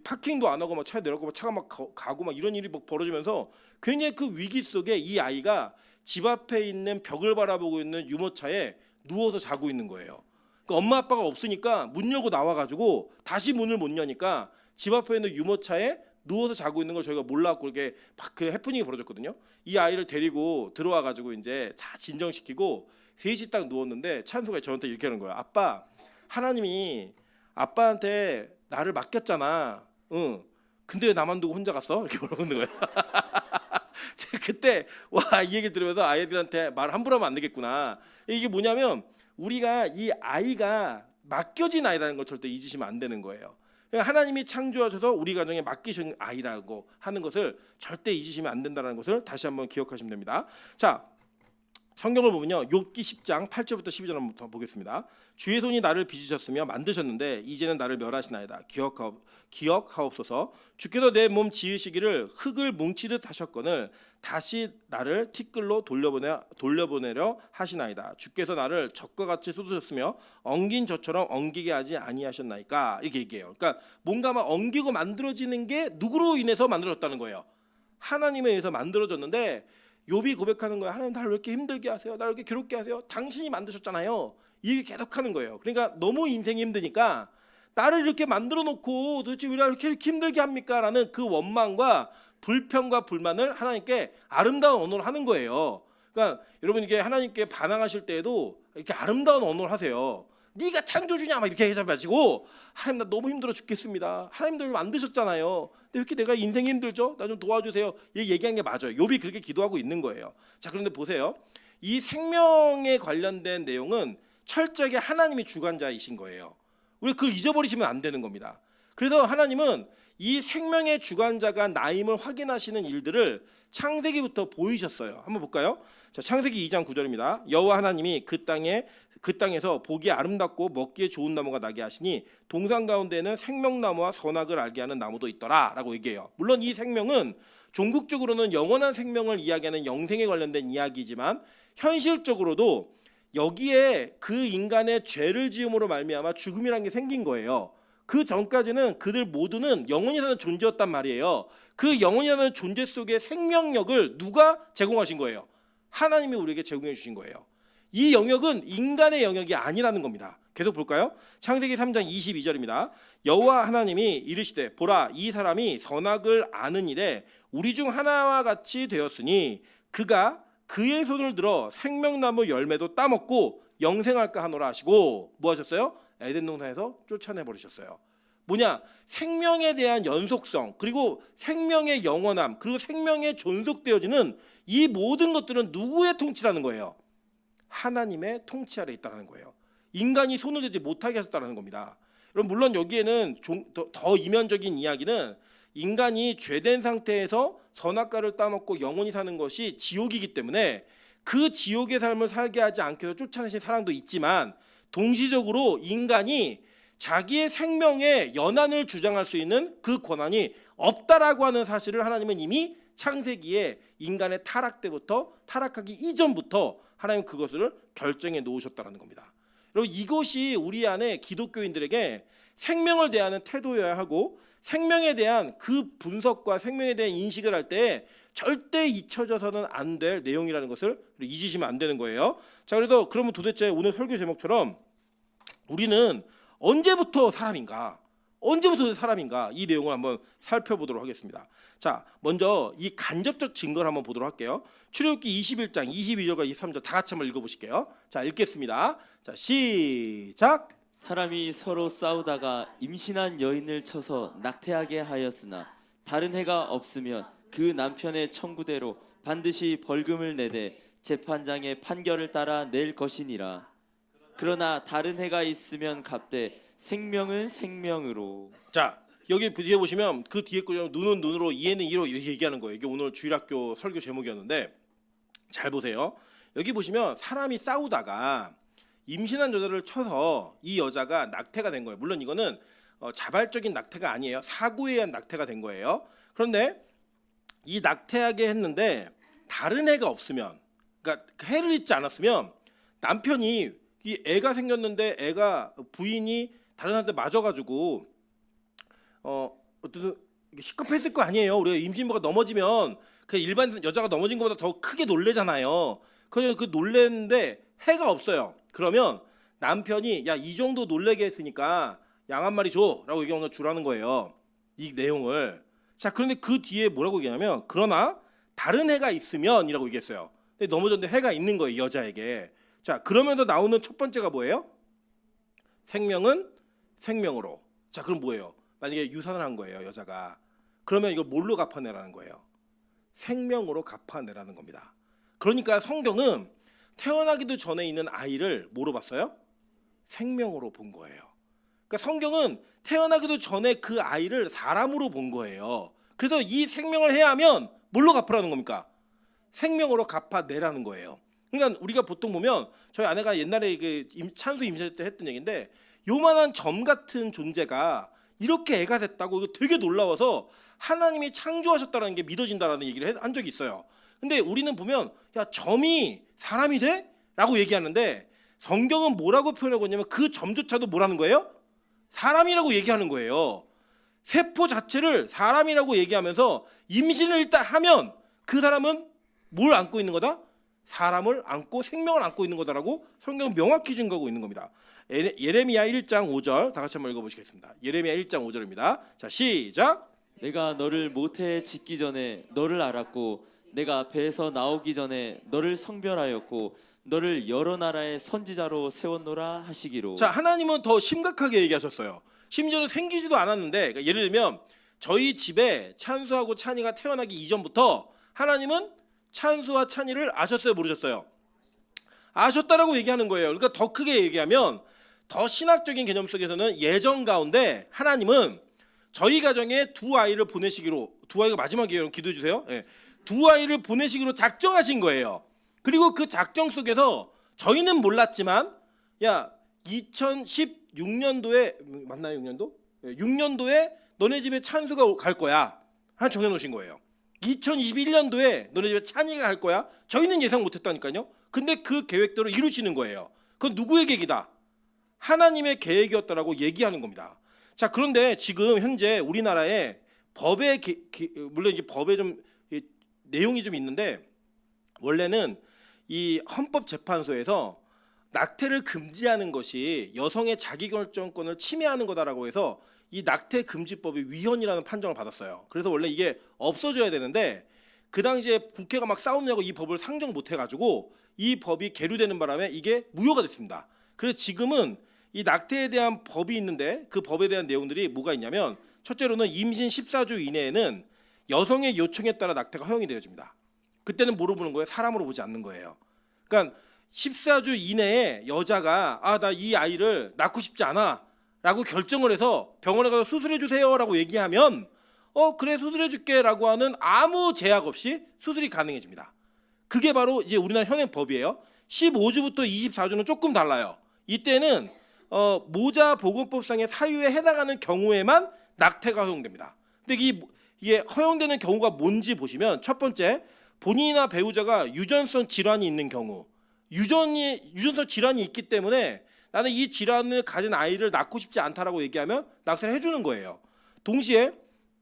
Speaker 1: 파킹도 안 하고 막 차에 내려가고 막 차가 막 가고 막 이런 일이 막 벌어지면서 굉장히 그 위기 속에 이 아이가 집 앞에 있는 벽을 바라보고 있는 유모차에 누워서 자고 있는 거예요. 엄마 아빠가 없으니까 문 열고 나와가지고 다시 문을 못 여니까 집 앞에 있는 유모차에 누워서 자고 있는 걸 저희가 몰라갖고 이렇게 막 그 해프닝이 벌어졌거든요. 이 아이를 데리고 들어와가지고 이제 다 진정시키고 3시 딱 누웠는데 찬수가 저한테 이렇게 하는 거예요. 아빠, 하나님이 아빠한테 나를 맡겼잖아. 응. 근데 왜 나만 두고 혼자 갔어? 이렇게 물어보는 거예요. 그때 와, 이 얘기 들으면서 아이들한테 말 함부로 하면 안 되겠구나. 이게 뭐냐면 우리가 이 아이가 맡겨진 아이라는 걸 절대 잊으시면 안 되는 거예요. 그러니까 하나님이 창조하셔서 우리 가정에 맡기신 아이라고 하는 것을 절대 잊으시면 안 된다는 것을 다시 한번 기억하시면 됩니다. 자, 성경을 보면요, 욥기 10장 8절부터 12절 한번 보겠습니다. 주의 손이 나를 빚으셨으며 만드셨는데 이제는 나를 멸하시나이다. 기억하옵소서. 주께서 내 몸 지으시기를 흙을 뭉치듯 하셨거늘 다시 나를 티끌로 돌려보내려 하시나이다. 주께서 나를 젖과 같이 쏟으셨으며 엉긴 젖처럼 엉기게 하지 아니하셨나이까. 이렇게 얘기해요. 그러니까 뭔가 막 엉기고 만들어지는 게 누구로 인해서 만들어졌다는 거예요. 하나님에 의해서 만들어졌는데 욥이 고백하는 거예요. 하나님 나를 왜 이렇게 힘들게 하세요? 나를 왜 이렇게 괴롭게 하세요? 당신이 만드셨잖아요. 이렇게 계속하는 거예요. 그러니까 너무 인생이 힘드니까 나를 이렇게 만들어 놓고 도대체 왜 나를 이렇게 힘들게 합니까? 라는 그 원망과 불평과 불만을 하나님께 아름다운 언어로 하는 거예요. 그러니까 여러분 이게 하나님께 반항하실 때에도 이렇게 아름다운 언어를 하세요. 네가 창조주냐 막 이렇게 하지 마시고 하나님 나 너무 힘들어 죽겠습니다. 하나님들 만드셨잖아요. 근데 왜 이렇게 내가 인생이 힘들죠? 나 좀 도와주세요. 얘기하는 게 맞아요. 욥이 그렇게 기도하고 있는 거예요. 자, 그런데 보세요. 이 생명에 관련된 내용은 철저하게 하나님이 주관자이신 거예요. 우리 그걸 잊어버리시면 안 되는 겁니다. 그래서 하나님은 이 생명의 주관자가 나임을 확인하시는 일들을 창세기부터 보이셨어요. 한번 볼까요? 자, 창세기 2장 9절입니다. 여호와 하나님이 그 땅에서 보기에 아름답고 먹기에 좋은 나무가 나게 하시니 동산 가운데는 생명나무와 선악을 알게 하는 나무도 있더라라고 얘기해요. 물론 이 생명은 종국적으로는 영원한 생명을 이야기하는 영생에 관련된 이야기지만 현실적으로도 여기에 그 인간의 죄를 지음으로 말미암아 죽음이라는 게 생긴 거예요. 그 전까지는 그들 모두는 영원히 사는 존재였단 말이에요. 그 영원히 사는 존재 속의 생명력을 누가 제공하신 거예요? 하나님이 우리에게 제공해 주신 거예요. 이 영역은 인간의 영역이 아니라는 겁니다. 계속 볼까요? 창세기 3장 22절입니다. 여호와 하나님이 이르시되 보라 이 사람이 선악을 아는 일에 우리 중 하나와 같이 되었으니 그가 그의 손을 들어 생명나무 열매도 따먹고 영생할까 하노라 하시고 뭐 하셨어요? 에덴 동산에서 쫓아내 버리셨어요. 뭐냐? 생명에 대한 연속성 그리고 생명의 영원함 그리고 생명의 존속되어지는 이 모든 것들은 누구의 통치라는 거예요? 하나님의 통치 아래 있다는 거예요. 인간이 손을 대지 못하게 하셨다는 겁니다. 여러분 물론 여기에는 더 이면적인 이야기는 인간이 죄된 상태에서 선악과를 따먹고 영원히 사는 것이 지옥이기 때문에 그 지옥의 삶을 살게 하지 않게 해서 쫓아내신 사랑도 있지만 동시적으로 인간이 자기의 생명의 연한을 주장할 수 있는 그 권한이 없다라고 하는 사실을 하나님은 이미 창세기에 인간의 타락 때부터 타락하기 이전부터 하나님 그것을 결정해 놓으셨다는 겁니다. 여러분 이것이 우리 안에 기독교인들에게 생명을 대하는 태도여야 하고 생명에 대한 그 분석과 생명에 대한 인식을 할 때 절대 잊혀져서는 안 될 내용이라는 것을 잊으시면 안 되는 거예요. 자, 그래서 그러면 도대체 오늘 설교 제목처럼 우리는 언제부터 사람인가? 언제부터 사람인가? 이 내용을 한번 살펴보도록 하겠습니다. 자, 먼저 이 간접적 증거를 한번 보도록 할게요. 출애굽기 21장 22절과 23절 다 같이 한번 읽어보실게요. 자, 읽겠습니다. 자, 시작.
Speaker 2: 사람이 서로 싸우다가 임신한 여인을 쳐서 낙태하게 하였으나 다른 해가 없으면 그 남편의 청구대로 반드시 벌금을 내되 재판장의 판결을 따라 낼 것이니라. 그러나 다른 해가 있으면 갚되 생명은 생명으로.
Speaker 1: 자, 여기 뒤에 보시면 그 뒤에 거는 눈은 눈으로 이해는 이로 이렇게 얘기하는 거예요. 이게 오늘 주일학교 설교 제목이었는데 잘 보세요. 여기 보시면 사람이 싸우다가 임신한 여자를 쳐서 이 여자가 낙태가 된 거예요. 물론 이거는 자발적인 낙태가 아니에요. 사고에 의한 낙태가 된 거예요. 그런데 이 낙태하게 했는데 다른 애가 없으면, 그러니까 해를 입지 않았으면 남편이 이 애가 생겼는데 애가 부인이 다른 사람한테 맞아가지고 어떤 시급했을 거 아니에요. 우리가 임신부가 넘어지면 그 일반 여자가 넘어진 것보다 더 크게 놀래잖아요. 그래서 그 놀랬는데 해가 없어요. 그러면 남편이 야, 이 정도 놀래게 했으니까 양 한 마리 줘라고 얘기하면 주라는 거예요. 이 내용을. 자, 그런데 그 뒤에 뭐라고 얘기하냐면 그러나 다른 해가 있으면이라고 얘기했어요. 근데 넘어졌는데 해가 있는 거예요, 여자에게. 자, 그러면서 나오는 첫 번째가 뭐예요? 생명은 생명으로. 자, 그럼 뭐예요? 만약에 유산을 한 거예요, 여자가. 그러면 이걸 뭘로 갚아내라는 거예요? 생명으로 갚아내라는 겁니다. 그러니까 성경은 태어나기도 전에 있는 아이를 뭐로 봤어요? 생명으로 본 거예요. 그러니까 성경은 태어나기도 전에 그 아이를 사람으로 본 거예요. 그래서 이 생명을 해야 하면 뭘로 갚으라는 겁니까? 생명으로 갚아내라는 거예요. 그러니까 우리가 보통 보면 저희 아내가 옛날에 찬수 임신할 때 했던 얘기인데 요만한 점 같은 존재가 이렇게 애가 됐다고 이거 되게 놀라워서 하나님이 창조하셨다는 게 믿어진다라는 얘기를 한 적이 있어요. 근데 우리는 보면 야, 점이 사람이 돼? 라고 얘기하는데 성경은 뭐라고 표현하고 있냐면 그 점조차도 뭐라는 거예요? 사람이라고 얘기하는 거예요. 세포 자체를 사람이라고 얘기하면서 임신을 일단 하면 그 사람은 뭘 안고 있는 거다? 사람을 안고 생명을 안고 있는 거다라고 성경은 명확히 증거하고 있는 겁니다. 예레미야 1장 5절 다 같이 한번 읽어보시겠습니다. 예레미야 1장 5절입니다. 자, 시작.
Speaker 2: 내가 너를 모태에 짓기 전에 너를 알았고 내가 배에서 나오기 전에 너를 성별하였고 너를 여러 나라의 선지자로 세웠노라 하시기로.
Speaker 1: 자, 하나님은 더 심각하게 얘기하셨어요. 심지어는 생기지도 않았는데, 그러니까 예를 들면 저희 집에 찬수하고 찬이가 태어나기 이전부터 하나님은 찬수와 찬이를 아셨어요, 모르셨어요? 아셨다라고 얘기하는 거예요. 그러니까 더 크게 얘기하면 더 신학적인 개념 속에서는 예정 가운데 하나님은 저희 가정에 두 아이를 보내시기로, 두 아이가 마지막이에요. 기도해 주세요. 네. 두 아이를 보내시기로 작정하신 거예요. 그리고 그 작정 속에서 저희는 몰랐지만 야, 2016년도에 맞나요? 6년도? 6년도에 너네 집에 찬수가 갈 거야. 하나 정해놓으신 거예요. 2021년도에 너네 집에 찬이가 갈 거야. 저희는 예상 못했다니까요. 근데 그 계획대로 이루시는 거예요. 그건 누구의 계획이다? 하나님의 계획이었다라고 얘기하는 겁니다. 자, 그런데 지금 현재 우리나라의 법의 물론 이제 법에 좀 내용이 좀 있는데 원래는 이 헌법재판소에서 낙태를 금지하는 것이 여성의 자기결정권을 침해하는 거다라고 해서 이 낙태 금지법이 위헌이라는 판정을 받았어요. 그래서 원래 이게 없어져야 되는데 그 당시에 국회가 막 싸우느냐고 이 법을 상정 못 해가지고 이 법이 계류되는 바람에 이게 무효가 됐습니다. 그래서 지금은 이 낙태에 대한 법이 있는데 그 법에 대한 내용들이 뭐가 있냐면 첫째로는 임신 14주 이내에는 여성의 요청에 따라 낙태가 허용이 되어집니다. 그때는 뭐로 보는 거예요? 사람으로 보지 않는 거예요. 그러니까 14주 이내에 여자가 나 이 아이를 낳고 싶지 않아 라고 결정을 해서 병원에 가서 수술해 주세요 라고 얘기하면 그래 수술해줄게라고 하는 아무 제약 없이 수술이 가능해집니다. 그게 바로 이제 우리나라 현행 법이에요. 15주부터 24주는 조금 달라요. 이때는 모자 보건법상의 사유에 해당하는 경우에만 낙태가 허용됩니다. 근데 이게 허용되는 경우가 뭔지 보시면 첫 번째, 본인이나 배우자가 유전성 질환이 있는 경우, 유전성 질환이 있기 때문에 나는 이 질환을 가진 아이를 낳고 싶지 않다라고 얘기하면 낙태를 해주는 거예요. 동시에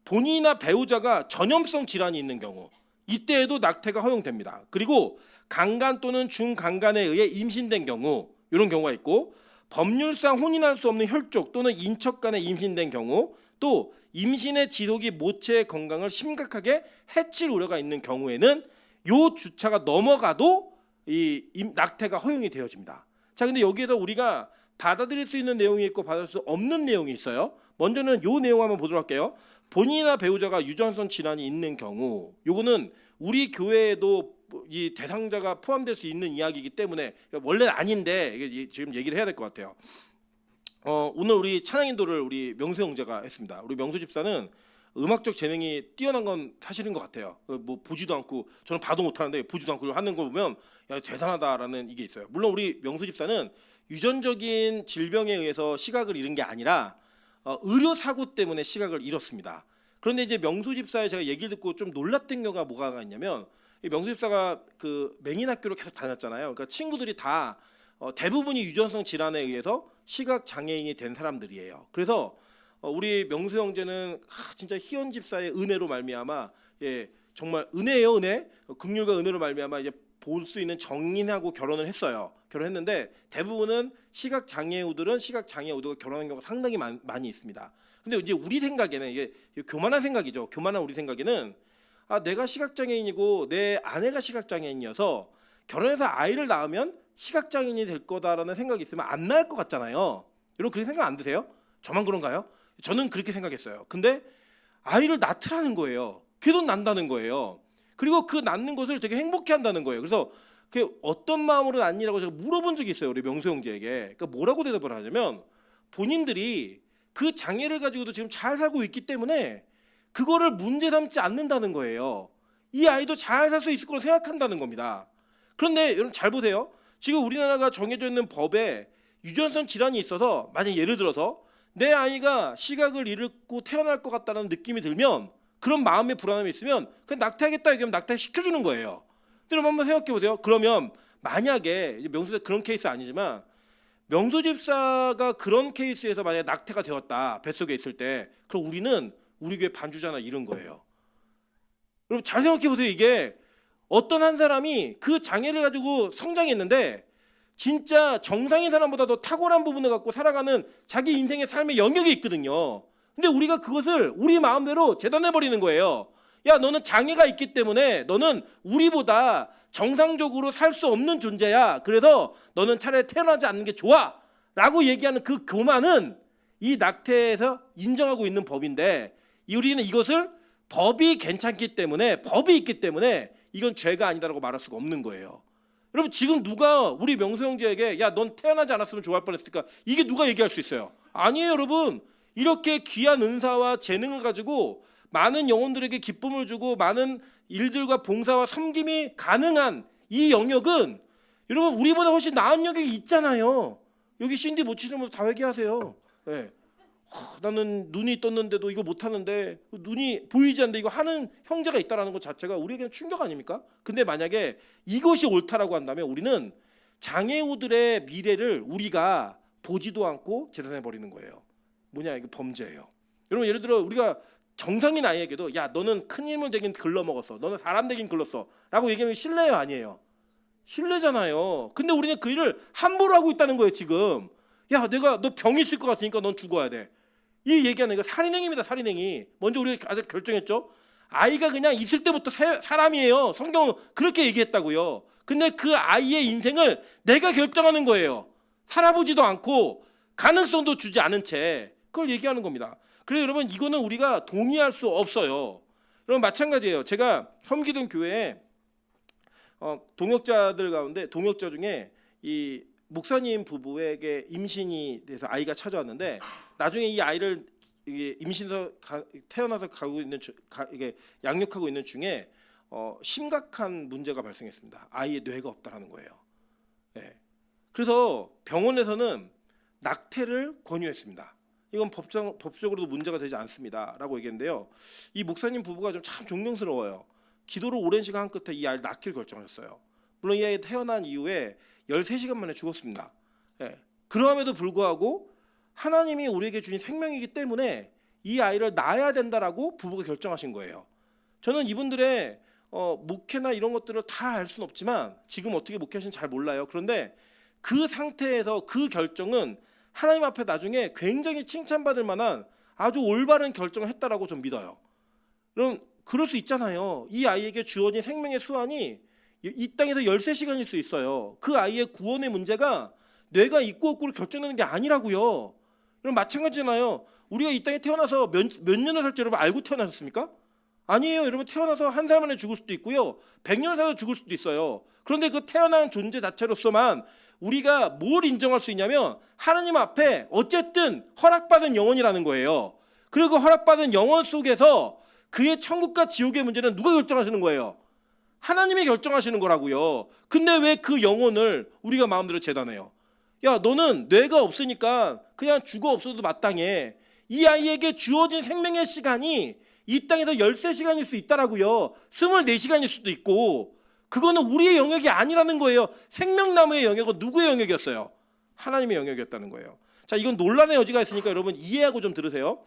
Speaker 1: 본인이나 배우자가 전염성 질환이 있는 경우, 이때에도 낙태가 허용됩니다. 그리고 강간 또는 중강간에 의해 임신된 경우, 이런 경우가 있고, 법률상 혼인할 수 없는 혈족 또는 인척 간에 임신된 경우, 또 임신의 지속이 모체의 건강을 심각하게 해칠 우려가 있는 경우에는 요 주차가 넘어가도 이 낙태가 허용이 되어집니다. 자, 근데 여기에서 우리가 받아들일 수 있는 내용이 있고 받아들일 수 없는 내용이 있어요. 먼저는 요 내용 한번 보도록 할게요. 본인이나 배우자가 유전성 질환이 있는 경우, 요거는 우리 교회에도 이 대상자가 포함될 수 있는 이야기이기 때문에 원래는 아닌데 이게 지금 얘기를 해야 될 것 같아요. 오늘 우리 찬양 인도를 우리 명수 형제가 했습니다. 우리 명수 집사는 음악적 재능이 뛰어난 건 사실인 것 같아요. 뭐 보지도 않고, 저는 봐도 못하는데 보지도 않고 하는 거 보면 야, 대단하다라는 이게 있어요. 물론 우리 명수 집사는 유전적인 질병에 의해서 시각을 잃은 게 아니라 의료 사고 때문에 시각을 잃었습니다. 그런데 이제 명수 집사의 제가 얘기를 듣고 좀 놀랐던 경우가 뭐가 있냐면, 이 명수 집사가 그 맹인 학교를 계속 다녔잖아요. 그러니까 친구들이 다 대부분이 유전성 질환에 의해서 시각 장애인이 된 사람들이에요. 그래서 우리 명수 형제는 진짜 희연 집사의 은혜로 말미암아, 정말 은혜예요, 은혜. 긍휼과 은혜로 말미암아 이제 볼 수 있는 정인하고 결혼을 했어요. 결혼했는데 대부분은 시각 장애우들은 시각 장애우들과 결혼한 경우가 상당히 많이 있습니다. 근데 이제 우리 생각에는 이게 교만한 생각이죠. 교만한 우리 생각에는 내가 시각 장애인이고 내 아내가 시각 장애인이어서 결혼해서 아이를 낳으면 시각 장애인이 될 거다라는 생각이 있으면 안 낳을 것 같잖아요. 여러분 그렇게 생각 안 드세요? 저만 그런가요? 저는 그렇게 생각했어요. 근데 아이를 낳더라는 거예요. 걔도 난다는 거예요. 그리고 그 낳는 것을 되게 행복해한다는 거예요. 그래서 그게 어떤 마음으로 낳니라고 제가 물어본 적이 있어요, 우리 명수 형제에게. 그러니까 뭐라고 대답을 하냐면, 본인들이 그 장애를 가지고도 지금 잘 살고 있기 때문에 그거를 문제 삼지 않는다는 거예요. 이 아이도 잘 살 수 있을 거라고 생각한다는 겁니다. 그런데 여러분 잘 보세요. 지금 우리나라가 정해져 있는 법에 유전성 질환이 있어서, 만약 예를 들어서 내 아이가 시각을 잃고 태어날 것 같다는 느낌이 들면, 그런 마음의 불안함이 있으면 그냥 낙태하겠다 얘기하면 낙태시켜주는 거예요. 여러분 한번 생각해 보세요. 그러면 만약에 명수 집사 그런 케이스 아니지만, 명수 집사가 그런 케이스에서 만약에 낙태가 되었다, 뱃속에 있을 때, 그럼 우리는 우리 교회 반주자 하나 잃은 거예요. 여러분 잘 생각해 보세요. 이게 어떤 한 사람이 그 장애를 가지고 성장했는데 진짜 정상인 사람보다 더 탁월한 부분을 갖고 살아가는 자기 인생의 삶의 영역이 있거든요. 근데 우리가 그것을 우리 마음대로 재단해 버리는 거예요. 야, 너는 장애가 있기 때문에 너는 우리보다 정상적으로 살 수 없는 존재야. 그래서 너는 차라리 태어나지 않는 게 좋아 라고 얘기하는 그 교만은 이 낙태에서 인정하고 있는 법인데, 우리는 이것을 법이 괜찮기 때문에, 법이 있기 때문에 이건 죄가 아니다라고 말할 수가 없는 거예요. 여러분 지금 누가 우리 명수 형제에게 야, 넌 태어나지 않았으면 좋아할 뻔했을까, 이게 누가 얘기할 수 있어요? 아니에요. 여러분 이렇게 귀한 은사와 재능을 가지고 많은 영혼들에게 기쁨을 주고 많은 일들과 봉사와 섬김이 가능한 이 영역은, 여러분 우리보다 훨씬 나은 영역이 있잖아요. 여기 신디 못 치는 분들 다 회개하세요. 네. 나는 눈이 떴는데도 이거 못하는데, 눈이 보이지 않는데 이거 하는 형제가 있다는 것 자체가 우리에게는 충격 아닙니까? 근데 만약에 이것이 옳다라고 한다면 우리는 장애우들의 미래를 우리가 보지도 않고 재단해 버리는 거예요. 뭐냐, 이거 범죄예요. 여러분 예를 들어 우리가 정상인 아이에게도 야, 너는 큰 힘을 되긴 글러먹었어, 너는 사람 되긴 글렀어 라고 얘기하면 신뢰요 아니에요? 신뢰잖아요. 근데 우리는 그 일을 함부로 하고 있다는 거예요 지금. 야, 너 병이 있을 것 같으니까 넌 죽어야 돼, 이 얘기하는 이거 살인행위입니다. 살인행위. 먼저 우리가 아직 결정했죠. 아이가 그냥 있을 때부터 사람이에요. 성경은 그렇게 얘기했다고요. 근데 그 아이의 인생을 내가 결정하는 거예요. 살아보지도 않고 가능성도 주지 않은 채 그걸 얘기하는 겁니다. 그래서 여러분 이거는 우리가 동의할 수 없어요. 여러분 마찬가지예요. 제가 섬기던 교회에 동역자들 가운데, 동역자 중에 이 목사님 부부에게 임신이 돼서 아이가 찾아왔는데, 나중에 이 아이를 이게 임신해서 태어나서 가고 있는 이게 양육하고 있는 중에 심각한 문제가 발생했습니다. 아이의 뇌가 없다라는 거예요. 예. 그래서 병원에서는 낙태를 권유했습니다. 이건 법적으로도 문제가 되지 않습니다라고 얘기했는데요. 이 목사님 부부가 좀 참 존경스러워요. 기도로 오랜 시간 끝에 이 아이를 낳기를 결정했어요. 물론 이 아이 태어난 이후에 13시간 만에 죽었습니다. 예. 그럼에도 불구하고 하나님이 우리에게 주신 생명이기 때문에 이 아이를 낳아야 된다라고 부부가 결정하신 거예요. 저는 이분들의 목회나 이런 것들을 다 알 수는 없지만 지금 어떻게 목회하시는지 잘 몰라요. 그런데 그 상태에서 그 결정은 하나님 앞에 나중에 굉장히 칭찬받을 만한 아주 올바른 결정을 했다라고 좀 믿어요. 그럼 그럴 수 있잖아요. 이 아이에게 주어진 생명의 수완이 이 땅에서 13시간일 수 있어요. 그 아이의 구원의 문제가 뇌가 있고 없고를 결정하는 게 아니라고요. 그럼 마찬가지잖아요. 우리가 이 땅에 태어나서 몇 년을 살지 여러분 알고 태어나셨습니까? 아니에요. 여러분 태어나서 한 살 만에 죽을 수도 있고요. 100년 살아서 죽을 수도 있어요. 그런데 그 태어난 존재 자체로서만 우리가 뭘 인정할 수 있냐면 하나님 앞에 어쨌든 허락받은 영혼이라는 거예요. 그리고 그 허락받은 영혼 속에서 그의 천국과 지옥의 문제는 누가 결정하시는 거예요? 하나님이 결정하시는 거라고요. 근데 왜 그 영혼을 우리가 마음대로 재단해요? 야, 너는 뇌가 없으니까 그냥 죽어 없어도 마땅해. 이 아이에게 주어진 생명의 시간이 이 땅에서 13시간일 수 있다라고요. 24시간일 수도 있고. 그거는 우리의 영역이 아니라는 거예요. 생명나무의 영역은 누구의 영역이었어요? 하나님의 영역이었다는 거예요. 자, 이건 논란의 여지가 있으니까 여러분 이해하고 좀 들으세요.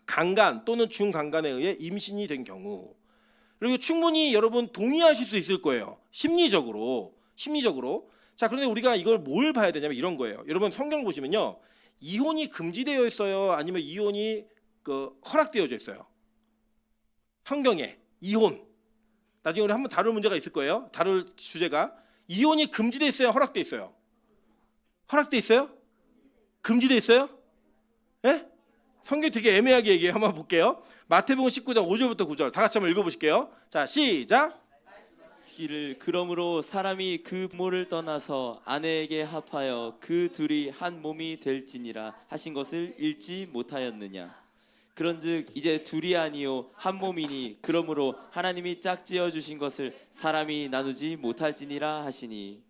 Speaker 1: 강간 또는 중강간에 의해 임신이 된 경우, 그리고 충분히 여러분 동의하실 수 있을 거예요. 심리적으로. 자, 그런데 우리가 이걸 뭘 봐야 되냐면 이런 거예요. 여러분 성경을 보시면요, 이혼이 금지되어 있어요, 아니면 이혼이 허락되어져 있어요? 성경에 이혼. 나중에 우리 한번 다룰 문제가 있을 거예요. 다룰 주제가 이혼이 금지돼 있어요, 허락돼 있어요? 허락돼 있어요? 금지돼 있어요? 예? 성경이 되게 애매하게 얘기해요. 한번 볼게요. 마태복음 19장 5절부터 9절 다 같이 한번 읽어보실게요. 자, 시작.
Speaker 2: 기를 그러므로 사람이 그 부모를 떠나서 아내에게 합하여 그 둘이 한 몸이 될지니라 하신 것을 읽지 못하였느냐. 그런즉 이제 둘이 아니요 한 몸이니 그러므로 하나님이 짝지어 주신 것을 사람이 나누지 못할지니라 하시니,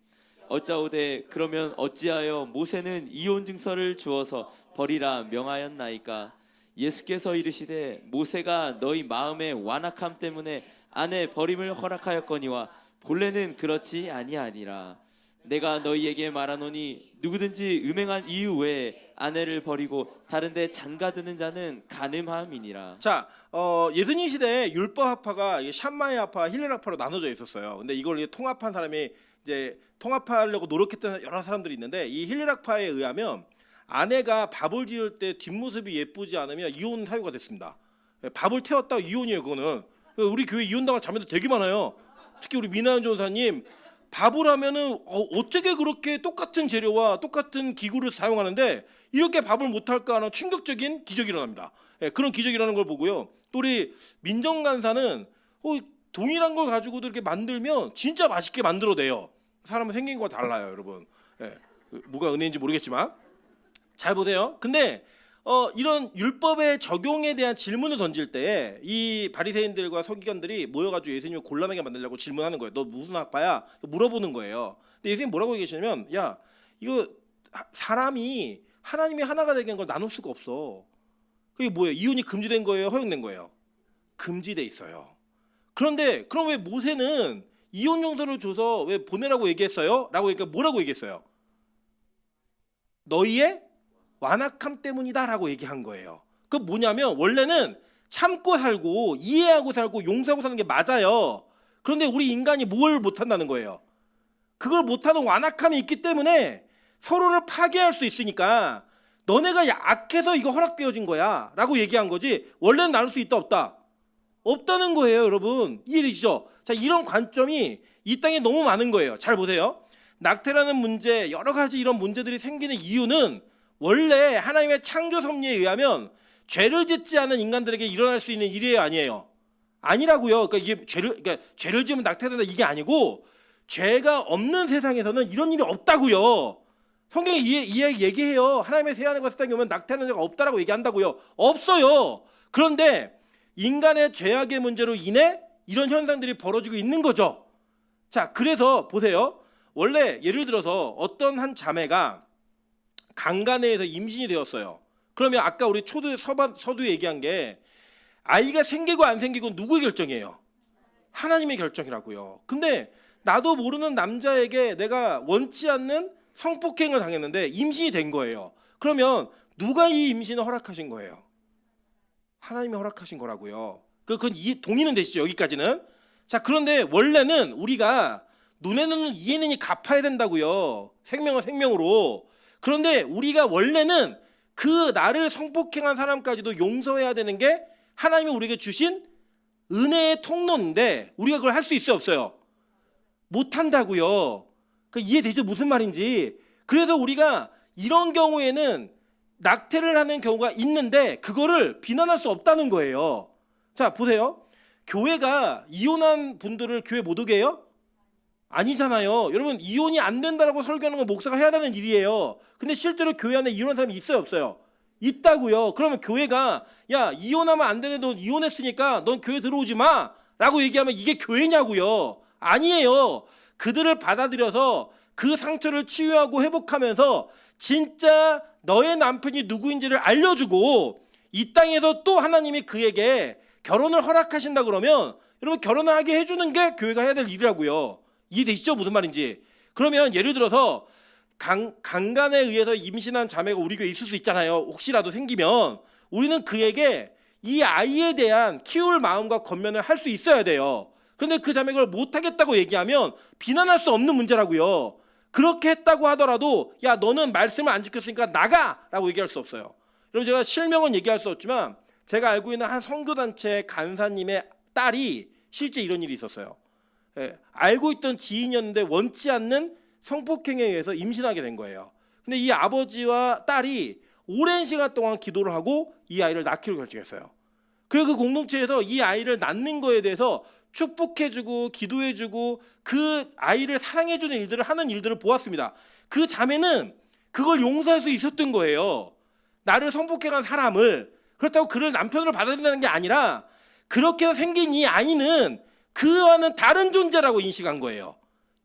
Speaker 2: 어짜오되 그러면 어찌하여 모세는 이혼 증서를 주어서 버리라 명하였나이까. 예수께서 이르시되 모세가 너희 마음의 완악함 때문에 아내 버림을 허락하였거니와 본래는 그렇지 아니하니라. 내가 너희에게 말하노니 누구든지 음행한 이유 외에 아내를 버리고 다른데 장가드는 자는 간음함이니라.
Speaker 1: 자, 예수님 시대에 율법 학파가 샴마의 학파, 힐렐 학파로 나눠져 있었어요. 근데 이걸 이제 통합한 사람이 이제 통합하려고 노력했던 여러 사람들이 있는데, 이 힐렐 학파에 의하면 아내가 밥을 지을 때 뒷모습이 예쁘지 않으면 이혼 사유가 됐습니다. 밥을 태웠다 이혼이에요, 그거는. 우리 교회 이혼당할 자매들 되게 많아요. 특히 우리 민하연 전사님, 밥을 하면은 어떻게 그렇게 똑같은 재료와 똑같은 기구를 사용하는데 이렇게 밥을 못할까 하는 충격적인 기적이 일어납니다. 그런 기적이 일어나는 걸 보고요. 또 우리 민정 간사는 동일한 걸 가지고도 이렇게 만들면 진짜 맛있게 만들어내요. 사람은 생긴 거가 달라요, 여러분. 뭐가 은혜인지 모르겠지만 잘 보세요. 근데 이런 율법의 적용에 대한 질문을 던질 때 이 바리새인들과 서기관들이 모여가지고 예수님을 곤란하게 만들려고 질문하는 거예요. 너 무슨 학파야? 물어보는 거예요. 근데 예수님 뭐라고 얘기하시냐면, 야, 이거 사람이 하나님이 하나가 되게 걸 나눌 수가 없어. 그게 뭐예요? 이혼이 금지된 거예요, 허용된 거예요? 금지돼 있어요. 그런데 그럼 왜 모세는 이혼 용서를 줘서 왜 보내라고 얘기했어요? 라고 하니까 뭐라고 얘기했어요? 너희의 완악함 때문이다라고 얘기한 거예요. 그 뭐냐면 원래는 참고 살고 이해하고 살고 용서하고 사는 게 맞아요. 그런데 우리 인간이 뭘 못한다는 거예요? 그걸 못하는 완악함이 있기 때문에 서로를 파괴할 수 있으니까 너네가 약해서 이거 허락되어진 거야 라고 얘기한 거지, 원래는 나눌 수 있다 없다? 없다는 거예요, 여러분. 이해되시죠? 자, 이런 관점이 이 땅에 너무 많은 거예요. 잘 보세요. 낙태라는 문제, 여러 가지 이런 문제들이 생기는 이유는 원래 하나님의 창조 섭리에 의하면 죄를 짓지 않은 인간들에게 일어날 수 있는 일이에요, 아니에요? 아니라고요. 그러니까 이게 죄를 지으면 낙태된다 이게 아니고, 죄가 없는 세상에서는 이런 일이 없다고요. 성경이 이야기 얘기해요. 하나님의 새 하늘과 새 땅이 오면 낙태하는 자가 없다라고 얘기한다고요. 없어요. 그런데 인간의 죄악의 문제로 인해 이런 현상들이 벌어지고 있는 거죠. 자, 그래서 보세요. 원래 예를 들어서 어떤 한 자매가 강간에 서 임신이 되었어요. 그러면 아까 우리 서두에 얘기한 게 아이가 생기고 안 생기고 누구의 결정이에요? 하나님의 결정이라고요. 근데 나도 모르는 남자에게 내가 원치 않는 성폭행을 당했는데 임신이 된 거예요. 그러면 누가 이 임신을 허락하신 거예요? 하나님이 허락하신 거라고요. 그건 동의는 되시죠? 여기까지는. 자, 그런데 원래는 우리가 눈에는 이해는 갚아야 된다고요. 생명은 생명으로. 그런데 우리가 원래는 그 나를 성폭행한 사람까지도 용서해야 되는 게 하나님이 우리에게 주신 은혜의 통로인데 우리가 그걸 할 수 있어요, 없어요? 못한다고요. 이해되죠? 무슨 말인지. 그래서 우리가 이런 경우에는 낙태를 하는 경우가 있는데 그거를 비난할 수 없다는 거예요. 자, 보세요. 교회가 이혼한 분들을 교회 못 오게 해요? 아니잖아요. 여러분, 이혼이 안 된다라고 설교하는 건 목사가 해야 되는 일이에요. 근데 실제로 교회 안에 이혼한 사람이 있어요, 없어요? 있다고요. 그러면 교회가 야, 이혼하면 안 되는데 넌 이혼했으니까 넌 교회 들어오지 마 라고 얘기하면 이게 교회냐고요. 아니에요. 그들을 받아들여서 그 상처를 치유하고 회복하면서 진짜 너의 남편이 누구인지를 알려주고 이 땅에서 또 하나님이 그에게 결혼을 허락하신다 그러면 여러분 결혼을 하게 해주는 게 교회가 해야 될 일이라고요. 이해되시죠? 무슨 말인지. 그러면 예를 들어서 강간에 의해서 임신한 자매가 우리 교회에 있을 수 있잖아요. 혹시라도 생기면 우리는 그에게 이 아이에 대한 키울 마음과 권면을 할 수 있어야 돼요. 그런데 그 자매가 그걸 못하겠다고 얘기하면 비난할 수 없는 문제라고요. 그렇게 했다고 하더라도 야, 너는 말씀을 안 지켰으니까 나가라고 얘기할 수 없어요. 여러분, 제가 실명은 얘기할 수 없지만 제가 알고 있는 한 선교단체 간사님의 딸이 실제 이런 일이 있었어요. 알고 있던 지인이었는데 원치 않는 성폭행에 의해서 임신하게 된 거예요. 근데 이 아버지와 딸이 오랜 시간 동안 기도를 하고 이 아이를 낳기로 결정했어요. 그리고 그 공동체에서 이 아이를 낳는 거에 대해서 축복해주고 기도해주고 그 아이를 사랑해주는 일들을 하는 일들을 보았습니다. 그 자매는 그걸 용서할 수 있었던 거예요. 나를 성폭행한 사람을. 그렇다고 그를 남편으로 받아들이는 게 아니라 그렇게 생긴 이 아이는 그와는 다른 존재라고 인식한 거예요.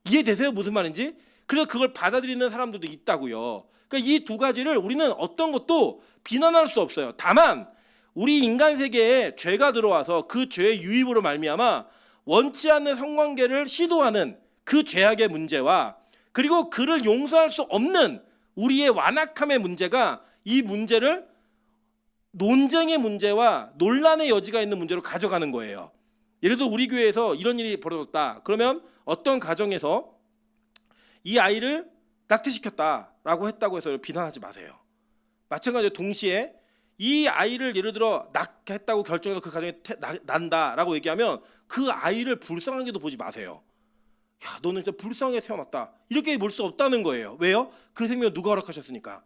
Speaker 1: 이해되세요? 무슨 말인지? 그래서 그걸 받아들이는 사람들도 있다고요. 그러니까 이 두 가지를 우리는 어떤 것도 비난할 수 없어요. 다만 우리 인간 세계에 죄가 들어와서 그 죄의 유입으로 말미암아 원치 않는 성관계를 시도하는 그 죄악의 문제와 그리고 그를 용서할 수 없는 우리의 완악함의 문제가 이 문제를 논쟁의 문제와 논란의 여지가 있는 문제로 가져가는 거예요. 예를 들어 우리 교회에서 이런 일이 벌어졌다. 그러면 어떤 가정에서 이 아이를 낙태시켰다라고 했다고 해서 비난하지 마세요. 마찬가지로 동시에 이 아이를 예를 들어 낳겠다고 결정해서 그 가정에 난다라고 얘기하면 그 아이를 불쌍하게도 보지 마세요. 야, 너는 진짜 불쌍하게 태어났다. 이렇게 볼 수 없다는 거예요. 왜요? 그 생명을 누가 허락하셨으니까?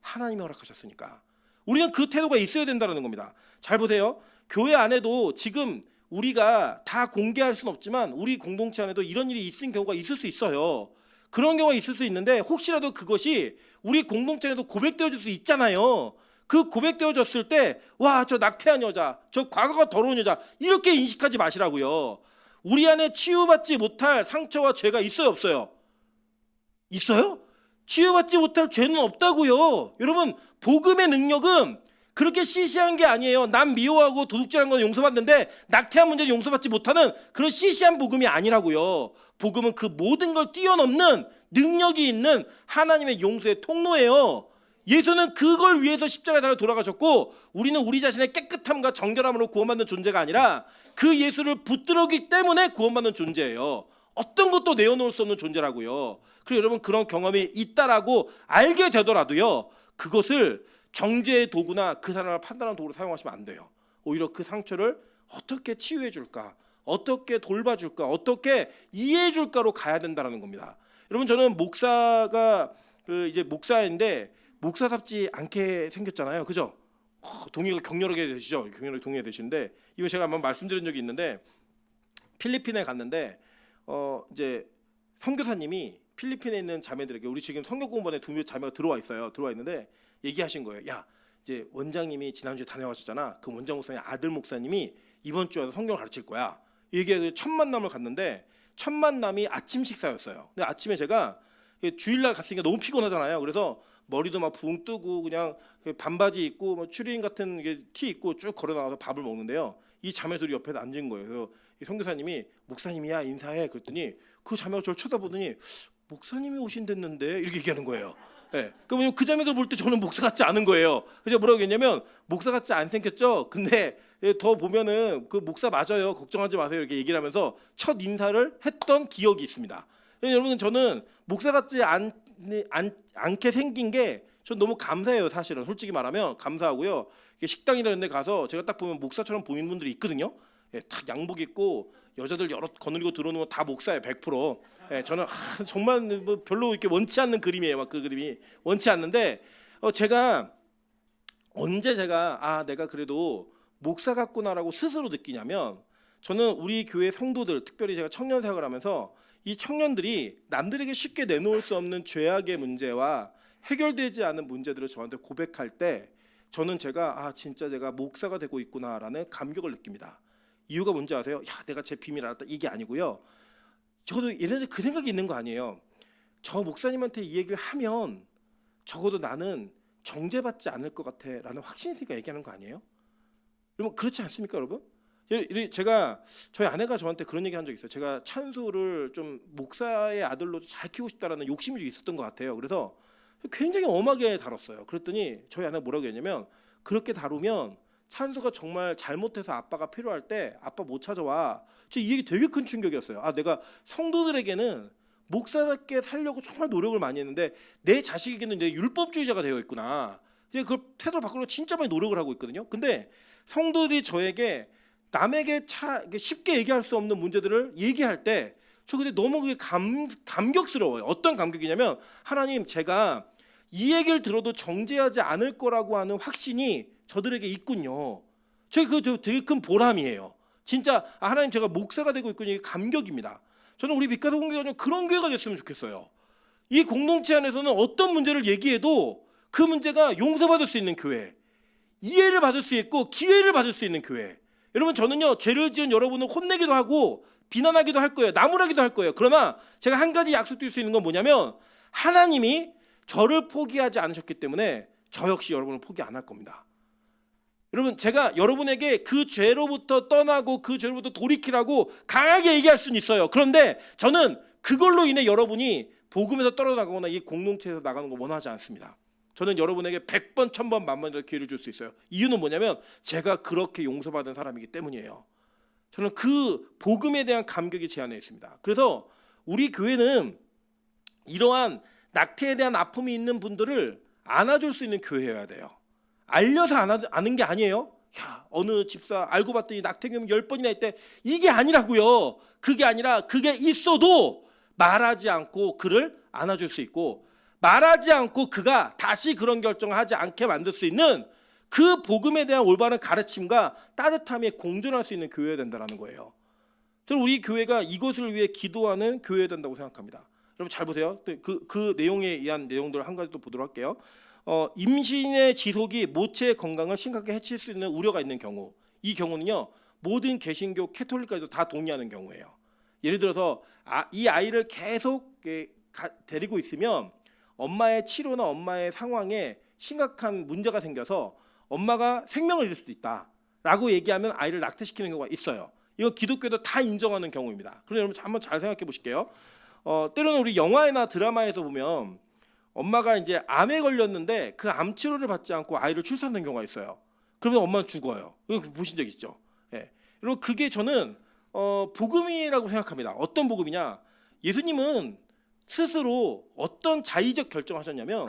Speaker 1: 하나님이 허락하셨으니까. 우리는 그 태도가 있어야 된다는 겁니다. 잘 보세요. 교회 안에도 지금 우리가 다 공개할 수는 없지만 우리 공동체 안에도 이런 일이 있은 경우가 있을 수 있어요. 그런 경우가 있을 수 있는데 혹시라도 그것이 우리 공동체에도 고백되어질 수 있잖아요. 그 고백되어졌을 때 와, 저 낙태한 여자, 저 과거가 더러운 여자 이렇게 인식하지 마시라고요. 우리 안에 치유받지 못할 상처와 죄가 있어요, 없어요? 있어요? 치유받지 못할 죄는 없다고요. 여러분, 복음의 능력은 그렇게 시시한 게 아니에요. 남 미워하고 도둑질한 건 용서받는데 낙태한 문제는 용서받지 못하는 그런 시시한 복음이 아니라고요. 복음은 그 모든 걸 뛰어넘는 능력이 있는 하나님의 용서의 통로예요. 예수는 그걸 위해서 십자가에 달려 돌아가셨고 우리는 우리 자신의 깨끗함과 정결함으로 구원받는 존재가 아니라 그 예수를 붙들었기 때문에 구원받는 존재예요. 어떤 것도 내어놓을 수 없는 존재라고요. 그리고 여러분 그런 경험이 있다라고 알게 되더라도요. 그것을 정죄의 도구나 그 사람을 판단하는 도구로 사용하시면 안 돼요. 오히려 그 상처를 어떻게 치유해 줄까? 어떻게 돌봐줄까? 어떻게 이해해 줄까로 가야 된다는 겁니다. 여러분 저는 목사가 이제 목사인데 목사답지 않게 생겼잖아요. 그죠? 동의가 격렬하게 되시죠? 격렬하게 동의가 되시는데 이거 제가 한번 말씀드린 적이 있는데 필리핀에 갔는데 이제 선교사님이 필리핀에 있는 자매들에게 우리 지금 성경 공부반에 두 자매가 들어와 있어요. 들어와 있는데 얘기하신 거예요. 야, 이제 원장님이 지난주에 다녀가셨잖아. 그 원장 목사님 아들 목사님이 이번 주에 와서 성경을 가르칠 거야. 이게 첫 만남을 갔는데 첫 만남이 아침 식사였어요. 근데 아침에 제가 주일날 갔으니까 너무 피곤하잖아요. 그래서 머리도 막 붕 뜨고 그냥 반바지 입고 뭐 추리닝 같은 티 입고 쭉 걸어 나가서 밥을 먹는데요. 이 자매들이 옆에 앉은 거예요. 그래서 이 선교사님이 목사님이야 인사해 그랬더니 그 자매가 저를 쳐다보더니 목사님이 오신댔는데 이렇게 얘기하는 거예요. 예. 그러면 그 자매들 볼 때 저는 목사 같지 않은 거예요. 그래서 뭐라고 했냐면 목사 같지 안 생겼죠. 근데 더 보면은 그 목사 맞아요. 걱정하지 마세요. 이렇게 얘기를 하면서 첫 인사를 했던 기억이 있습니다. 여러분 저는 목사 같지 않게 생긴 게 전 너무 감사해요. 사실은 솔직히 말하면 감사하고요. 식당이라는 데 가서 제가 딱 보면 목사처럼 보이는 분들이 있거든요. 예, 딱 양복 입고 여자들 여러 거느리고 들어오는 거 다 목사예요. 100%. 예, 저는 정말 뭐 별로 이렇게 원치 않는 그림이에요. 막 그 그림이 원치 않는데 제가 언제 제가 내가 그래도 목사 같구나라고 스스로 느끼냐면 저는 우리 교회 성도들 특별히 제가 청년 생활을 하면서 이 청년들이 남들에게 쉽게 내놓을 수 없는 죄악의 문제와 해결되지 않은 문제들을 저한테 고백할 때 저는 제가 진짜 내가 목사가 되고 있구나라는 감격을 느낍니다. 이유가 뭔지 아세요? 야, 내가 제 비밀 알았다 이게 아니고요. 저도 얘네들 그 생각이 있는 거 아니에요. 저 목사님한테 이 얘기를 하면 적어도 나는 정죄받지 않을 것 같아라는 확신이 있으니까 얘기하는 거 아니에요? 여러분 그렇지 않습니까, 여러분? 제가 저희 아내가 저한테 그런 얘기 한 적 있어요. 제가 찬수를 좀 목사의 아들로 잘 키우고 싶다라는 욕심이 좀 있었던 것 같아요. 그래서 굉장히 엄하게 다뤘어요. 그랬더니 저희 아내가 뭐라고 했냐면 그렇게 다루면 찬수가 정말 잘못해서 아빠가 필요할 때 아빠 못 찾아와. 이 얘기 되게 큰 충격이었어요. 내가 성도들에게는 목사답게 살려고 정말 노력을 많이 했는데 내 자식에게는 내 율법주의자가 되어 있구나. 이제 그 태도를 바꾸려고 진짜 많이 노력을 하고 있거든요. 근데 성도들이 저에게 남에게 쉽게 얘기할 수 없는 문제들을 얘기할 때 저 근데 너무 그게 감격스러워요. 어떤 감격이냐면 하나님 제가 이 얘기를 들어도 정죄하지 않을 거라고 하는 확신이 저들에게 있군요. 그거 되게 큰 보람이에요. 진짜 하나님 제가 목사가 되고 있군요. 이게 감격입니다. 저는 우리 빛가서 공교회가 그런 교회가 됐으면 좋겠어요. 이 공동체 안에서는 어떤 문제를 얘기해도 그 문제가 용서받을 수 있는 교회, 이해를 받을 수 있고 기회를 받을 수 있는 교회. 여러분 저는요 죄를 지은 여러분을 혼내기도 하고 비난하기도 할 거예요. 나무라기도 할 거예요. 그러나 제가 한 가지 약속드릴 수 있는 건 뭐냐면 하나님이 저를 포기하지 않으셨기 때문에 저 역시 여러분을 포기 안 할 겁니다. 여러분 제가 여러분에게 그 죄로부터 떠나고 그 죄로부터 돌이키라고 강하게 얘기할 수는 있어요. 그런데 저는 그걸로 인해 여러분이 복음에서 떨어나가거나 이 공동체에서 나가는 거 원하지 않습니다. 저는 여러분에게 100번, 1000번, 만번이라도 기회를 줄 수 있어요. 이유는 뭐냐면 제가 그렇게 용서받은 사람이기 때문이에요. 저는 그 복음에 대한 감격이 제 안에 있습니다. 그래서 우리 교회는 이러한 낙태에 대한 아픔이 있는 분들을 안아줄 수 있는 교회여야 돼요. 알려서 아는 게 아니에요. 야, 어느 집사 알고 봤더니 낙태경험 10번이나 했대. 이게 아니라고요. 그게 아니라 그게 있어도 말하지 않고 그를 안아줄 수 있고 말하지 않고 그가 다시 그런 결정을 하지 않게 만들 수 있는 그 복음에 대한 올바른 가르침과 따뜻함에 공존할 수 있는 교회가 된다는 거예요. 저는 우리 교회가 이것을 위해 기도하는 교회가 된다고 생각합니다. 여러분 잘 보세요. 그 내용에 의한 내용들을 한 가지 또 보도록 할게요. 임신의 지속이 모체의 건강을 심각하게 해칠 수 있는 우려가 있는 경우, 이 경우는요 모든 개신교 캐톨릭까지도 다 동의하는 경우예요. 예를 들어서 이 아이를 계속 데리고 있으면 엄마의 치료나 엄마의 상황에 심각한 문제가 생겨서 엄마가 생명을 잃을 수도 있다라고 얘기하면 아이를 낙태시키는 경우가 있어요. 이거 기독교도 다 인정하는 경우입니다. 그럼 여러분 한번 잘 생각해 보실게요. 때로는 우리 영화나 드라마에서 보면 엄마가 이제 암에 걸렸는데 그 암 치료를 받지 않고 아이를 출산하는 경우가 있어요. 그러면 엄마는 죽어요. 이거 보신 적 있죠? 예. 그리고 그게 저는 복음이라고 생각합니다. 어떤 복음이냐? 예수님은 스스로 어떤 자의적 결정하셨냐면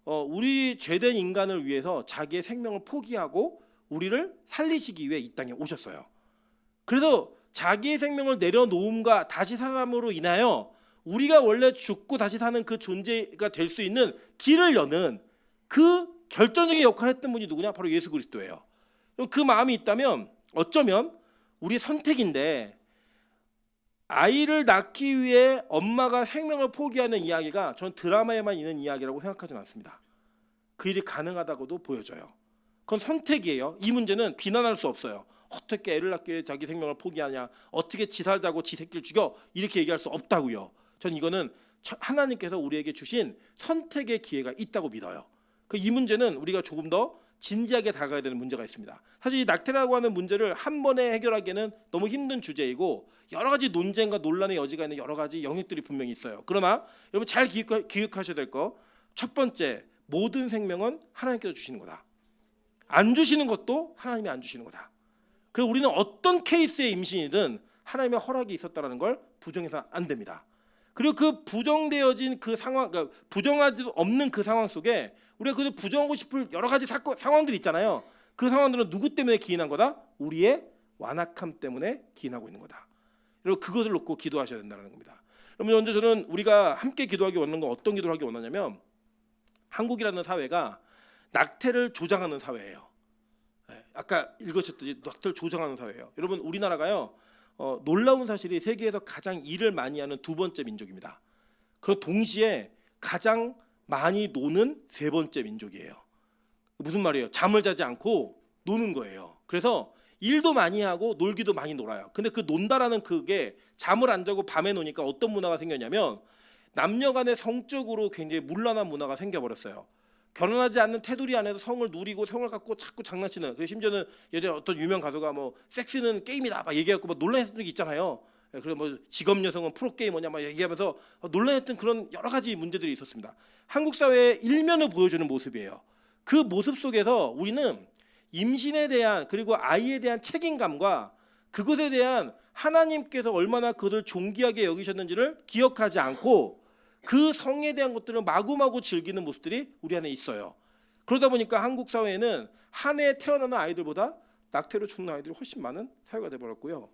Speaker 1: 우리 죄된 인간을 위해서 자기의 생명을 포기하고 우리를 살리시기 위해 이 땅에 오셨어요. 그래서 자기의 생명을 내려놓음과 다시 살아남으로 인하여 우리가 원래 죽고 다시 사는 그 존재가 될 수 있는 길을 여는 그 결정적인 역할을 했던 분이 누구냐? 바로 예수 그리스도예요. 그 마음이 있다면 어쩌면 우리의 선택인데 아이를 낳기 위해 엄마가 생명을 포기하는 이야기가 전 드라마에만 있는 이야기라고 생각하지는 않습니다. 그 일이 가능하다고도 보여져요. 그건 선택이에요. 이 문제는 비난할 수 없어요. 어떻게 애를 낳기 위해 자기 생명을 포기하냐, 어떻게 지 살자고 지 새끼를 죽여, 이렇게 얘기할 수 없다고요. 전 이거는 하나님께서 우리에게 주신 선택의 기회가 있다고 믿어요. 이 문제는 우리가 조금 더 진지하게 다가가야 되는 문제가 있습니다. 사실 이 낙태라고 하는 문제를 한 번에 해결하기에는 너무 힘든 주제이고 여러 가지 논쟁과 논란의 여지가 있는 여러 가지 영역들이 분명히 있어요. 그러나 여러분 잘 기억하셔야 될 거, 첫 번째, 모든 생명은 하나님께서 주시는 거다. 안 주시는 것도 하나님이 안 주시는 거다. 그리고 우리는 어떤 케이스의 임신이든 하나님의 허락이 있었다는 걸 부정해서 안 됩니다. 그리고 그 부정되어진 그 상황, 그러니까 부정하지 없는 그 상황 속에 우리가 그래도 부정하고 싶을 여러 가지 상황들이 있잖아요. 그 상황들은 누구 때문에 기인한 거다? 우리의 완악함 때문에 기인하고 있는 거다. 그리고 그것을 놓고 기도하셔야 된다는 겁니다. 여러분, 먼저 저는 우리가 함께 기도하기 원하는 건 어떤 기도를 하기 원하냐면, 한국이라는 사회가 낙태를 조장하는 사회예요. 아까 읽으셨듯이 낙태를 조장하는 사회예요. 여러분, 우리나라가요, 놀라운 사실이 세계에서 가장 일을 많이 하는 두 번째 민족입니다. 그리고 동시에 가장 많이 노는 세 번째 민족이에요. 무슨 말이에요? 잠을 자지 않고 노는 거예요. 그래서 일도 많이 하고 놀기도 많이 놀아요. 근데 그 논다라는 그게 잠을 안 자고 밤에 노니까 어떤 문화가 생겼냐면 남녀 간의 성적으로 굉장히 문란한 문화가 생겨버렸어요. 결혼하지 않는 테두리 안에서 성을 누리고 성을 갖고 자꾸 장난치는, 심지어는 예전에 어떤 유명 가수가 뭐 섹스는 게임이다 막 얘기해갖고 막 논란했던 적이 있잖아요. 그리고 뭐 직업 여성은 프로게이머냐 막 얘기하면서 논란했던 그런 여러 가지 문제들이 있었습니다. 한국 사회의 일면을 보여주는 모습이에요. 그 모습 속에서 우리는 임신에 대한, 그리고 아이에 대한 책임감과 그것에 대한 하나님께서 얼마나 그것을 존귀하게 여기셨는지를 기억하지 않고 그 성에 대한 것들을 마구마구 즐기는 모습들이 우리 안에 있어요. 그러다 보니까 한국 사회에는 한 해에 태어나는 아이들보다 낙태로 죽는 아이들이 훨씬 많은 사회가 되어버렸고요.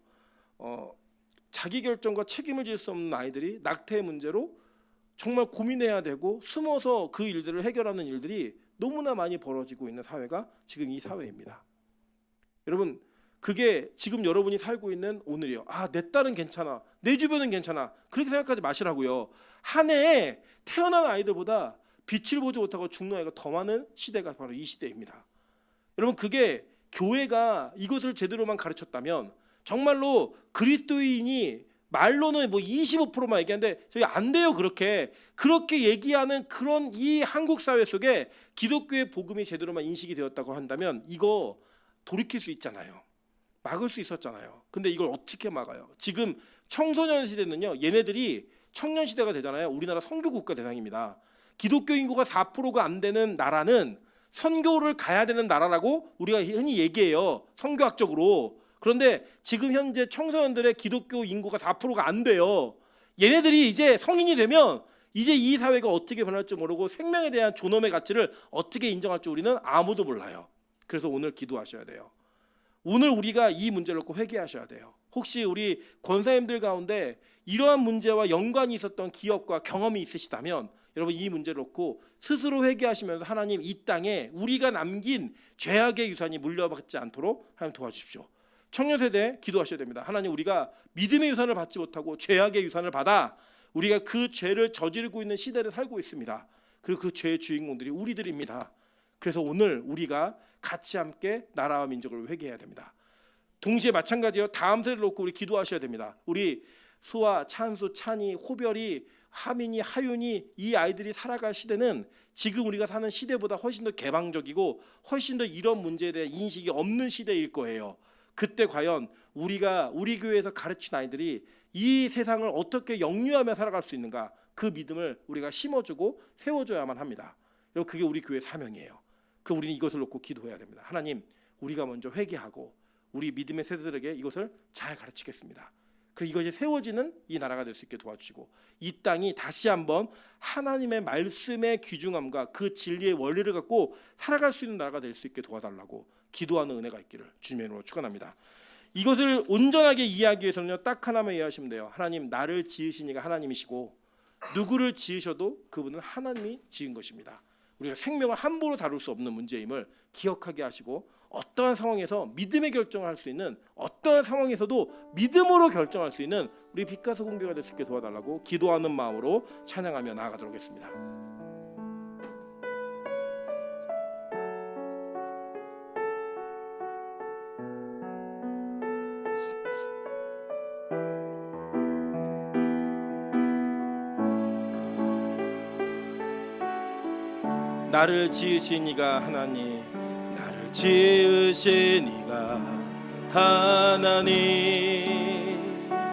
Speaker 1: 자기 결정과 책임을 질 수 없는 아이들이 낙태의 문제로 정말 고민해야 되고 숨어서 그 일들을 해결하는 일들이 너무나 많이 벌어지고 있는 사회가 지금 이 사회입니다. 여러분, 그게 지금 여러분이 살고 있는 오늘이요. 내 딸은 괜찮아, 내 주변은 괜찮아, 그렇게 생각하지 마시라고요. 한 해에 태어난 아이들보다 빛을 보지 못하고 죽는 아이가 더 많은 시대가 바로 이 시대입니다. 여러분, 그게 교회가 이것을 제대로만 가르쳤다면 정말로 그리스도인이 말로는 뭐 25%만 얘기하는데 저희 안 돼요. 그렇게 얘기하는 그런 이 한국 사회 속에 기독교의 복음이 제대로만 인식이 되었다고 한다면 이거 돌이킬 수 있잖아요. 막을 수 있었잖아요. 근데 이걸 어떻게 막아요? 지금 청소년 시대는요, 얘네들이 청년 시대가 되잖아요. 우리나라 선교 국가 대상입니다. 기독교 인구가 4%가 안 되는 나라는 선교를 가야 되는 나라라고 우리가 흔히 얘기해요, 선교학적으로. 그런데 지금 현재 청소년들의 기독교 인구가 4%가 안 돼요. 얘네들이 이제 성인이 되면 이제 이 사회가 어떻게 변할지 모르고 생명에 대한 존엄의 가치를 어떻게 인정할지 우리는 아무도 몰라요. 그래서 오늘 기도하셔야 돼요. 오늘 우리가 이 문제를 놓고 회개하셔야 돼요. 혹시 우리 권사님들 가운데 이러한 문제와 연관이 있었던 기억과 경험이 있으시다면 여러분, 이 문제를 놓고 스스로 회개하시면서 하나님, 이 땅에 우리가 남긴 죄악의 유산이 물려받지 않도록 하나님 도와주십시오. 청년 세대 기도하셔야 됩니다. 하나님, 우리가 믿음의 유산을 받지 못하고 죄악의 유산을 받아 우리가 그 죄를 저지르고 있는 시대를 살고 있습니다. 그리고 그 죄의 주인공들이 우리들입니다. 그래서 오늘 우리가 같이 함께 나라와 민족을 회개해야 됩니다. 동시에 마찬가지요, 다음 세대를 놓고 우리 기도하셔야 됩니다. 우리 수아, 찬수, 찬이, 호별이, 하민이, 하윤이, 이 아이들이 살아갈 시대는 지금 우리가 사는 시대보다 훨씬 더 개방적이고 훨씬 더 이런 문제에 대한 인식이 없는 시대일 거예요. 그때 과연 우리가 우리 교회에서 가르친 아이들이 이 세상을 어떻게 영유하며 살아갈 수 있는가, 그 믿음을 우리가 심어주고 세워줘야만 합니다. 그리고 그게 우리 교회의 사명이에요. 그 우리는 이것을 놓고 기도해야 됩니다. 하나님, 우리가 먼저 회개하고 우리 믿음의 세대들에게 이것을 잘 가르치겠습니다. 그리고 이것이 세워지는 이 나라가 될 수 있게 도와주시고 이 땅이 다시 한번 하나님의 말씀의 귀중함과 그 진리의 원리를 갖고 살아갈 수 있는 나라가 될 수 있게 도와달라고 기도하는 은혜가 있기를 주님의 이름으로 축원합니다. 이것을 온전하게 이해하기 위해서는요, 딱 하나만 이해하시면 돼요. 하나님, 나를 지으신 이가 하나님이시고 누구를 지으셔도 그분은 하나님이 지은 것입니다. 우리가 생명을 함부로 다룰 수 없는 문제임을 기억하게 하시고 어떠한 상황에서 믿음의 결정을 할 수 있는, 어떠한 상황에서도 믿음으로 결정할 수 있는 우리 빛가서 공교가 될 수 있게 도와달라고 기도하는 마음으로 찬양하며 나아가도록 하겠습니다. 나를 지으신 이가 하나님, 나를 지으신 이가 하나님,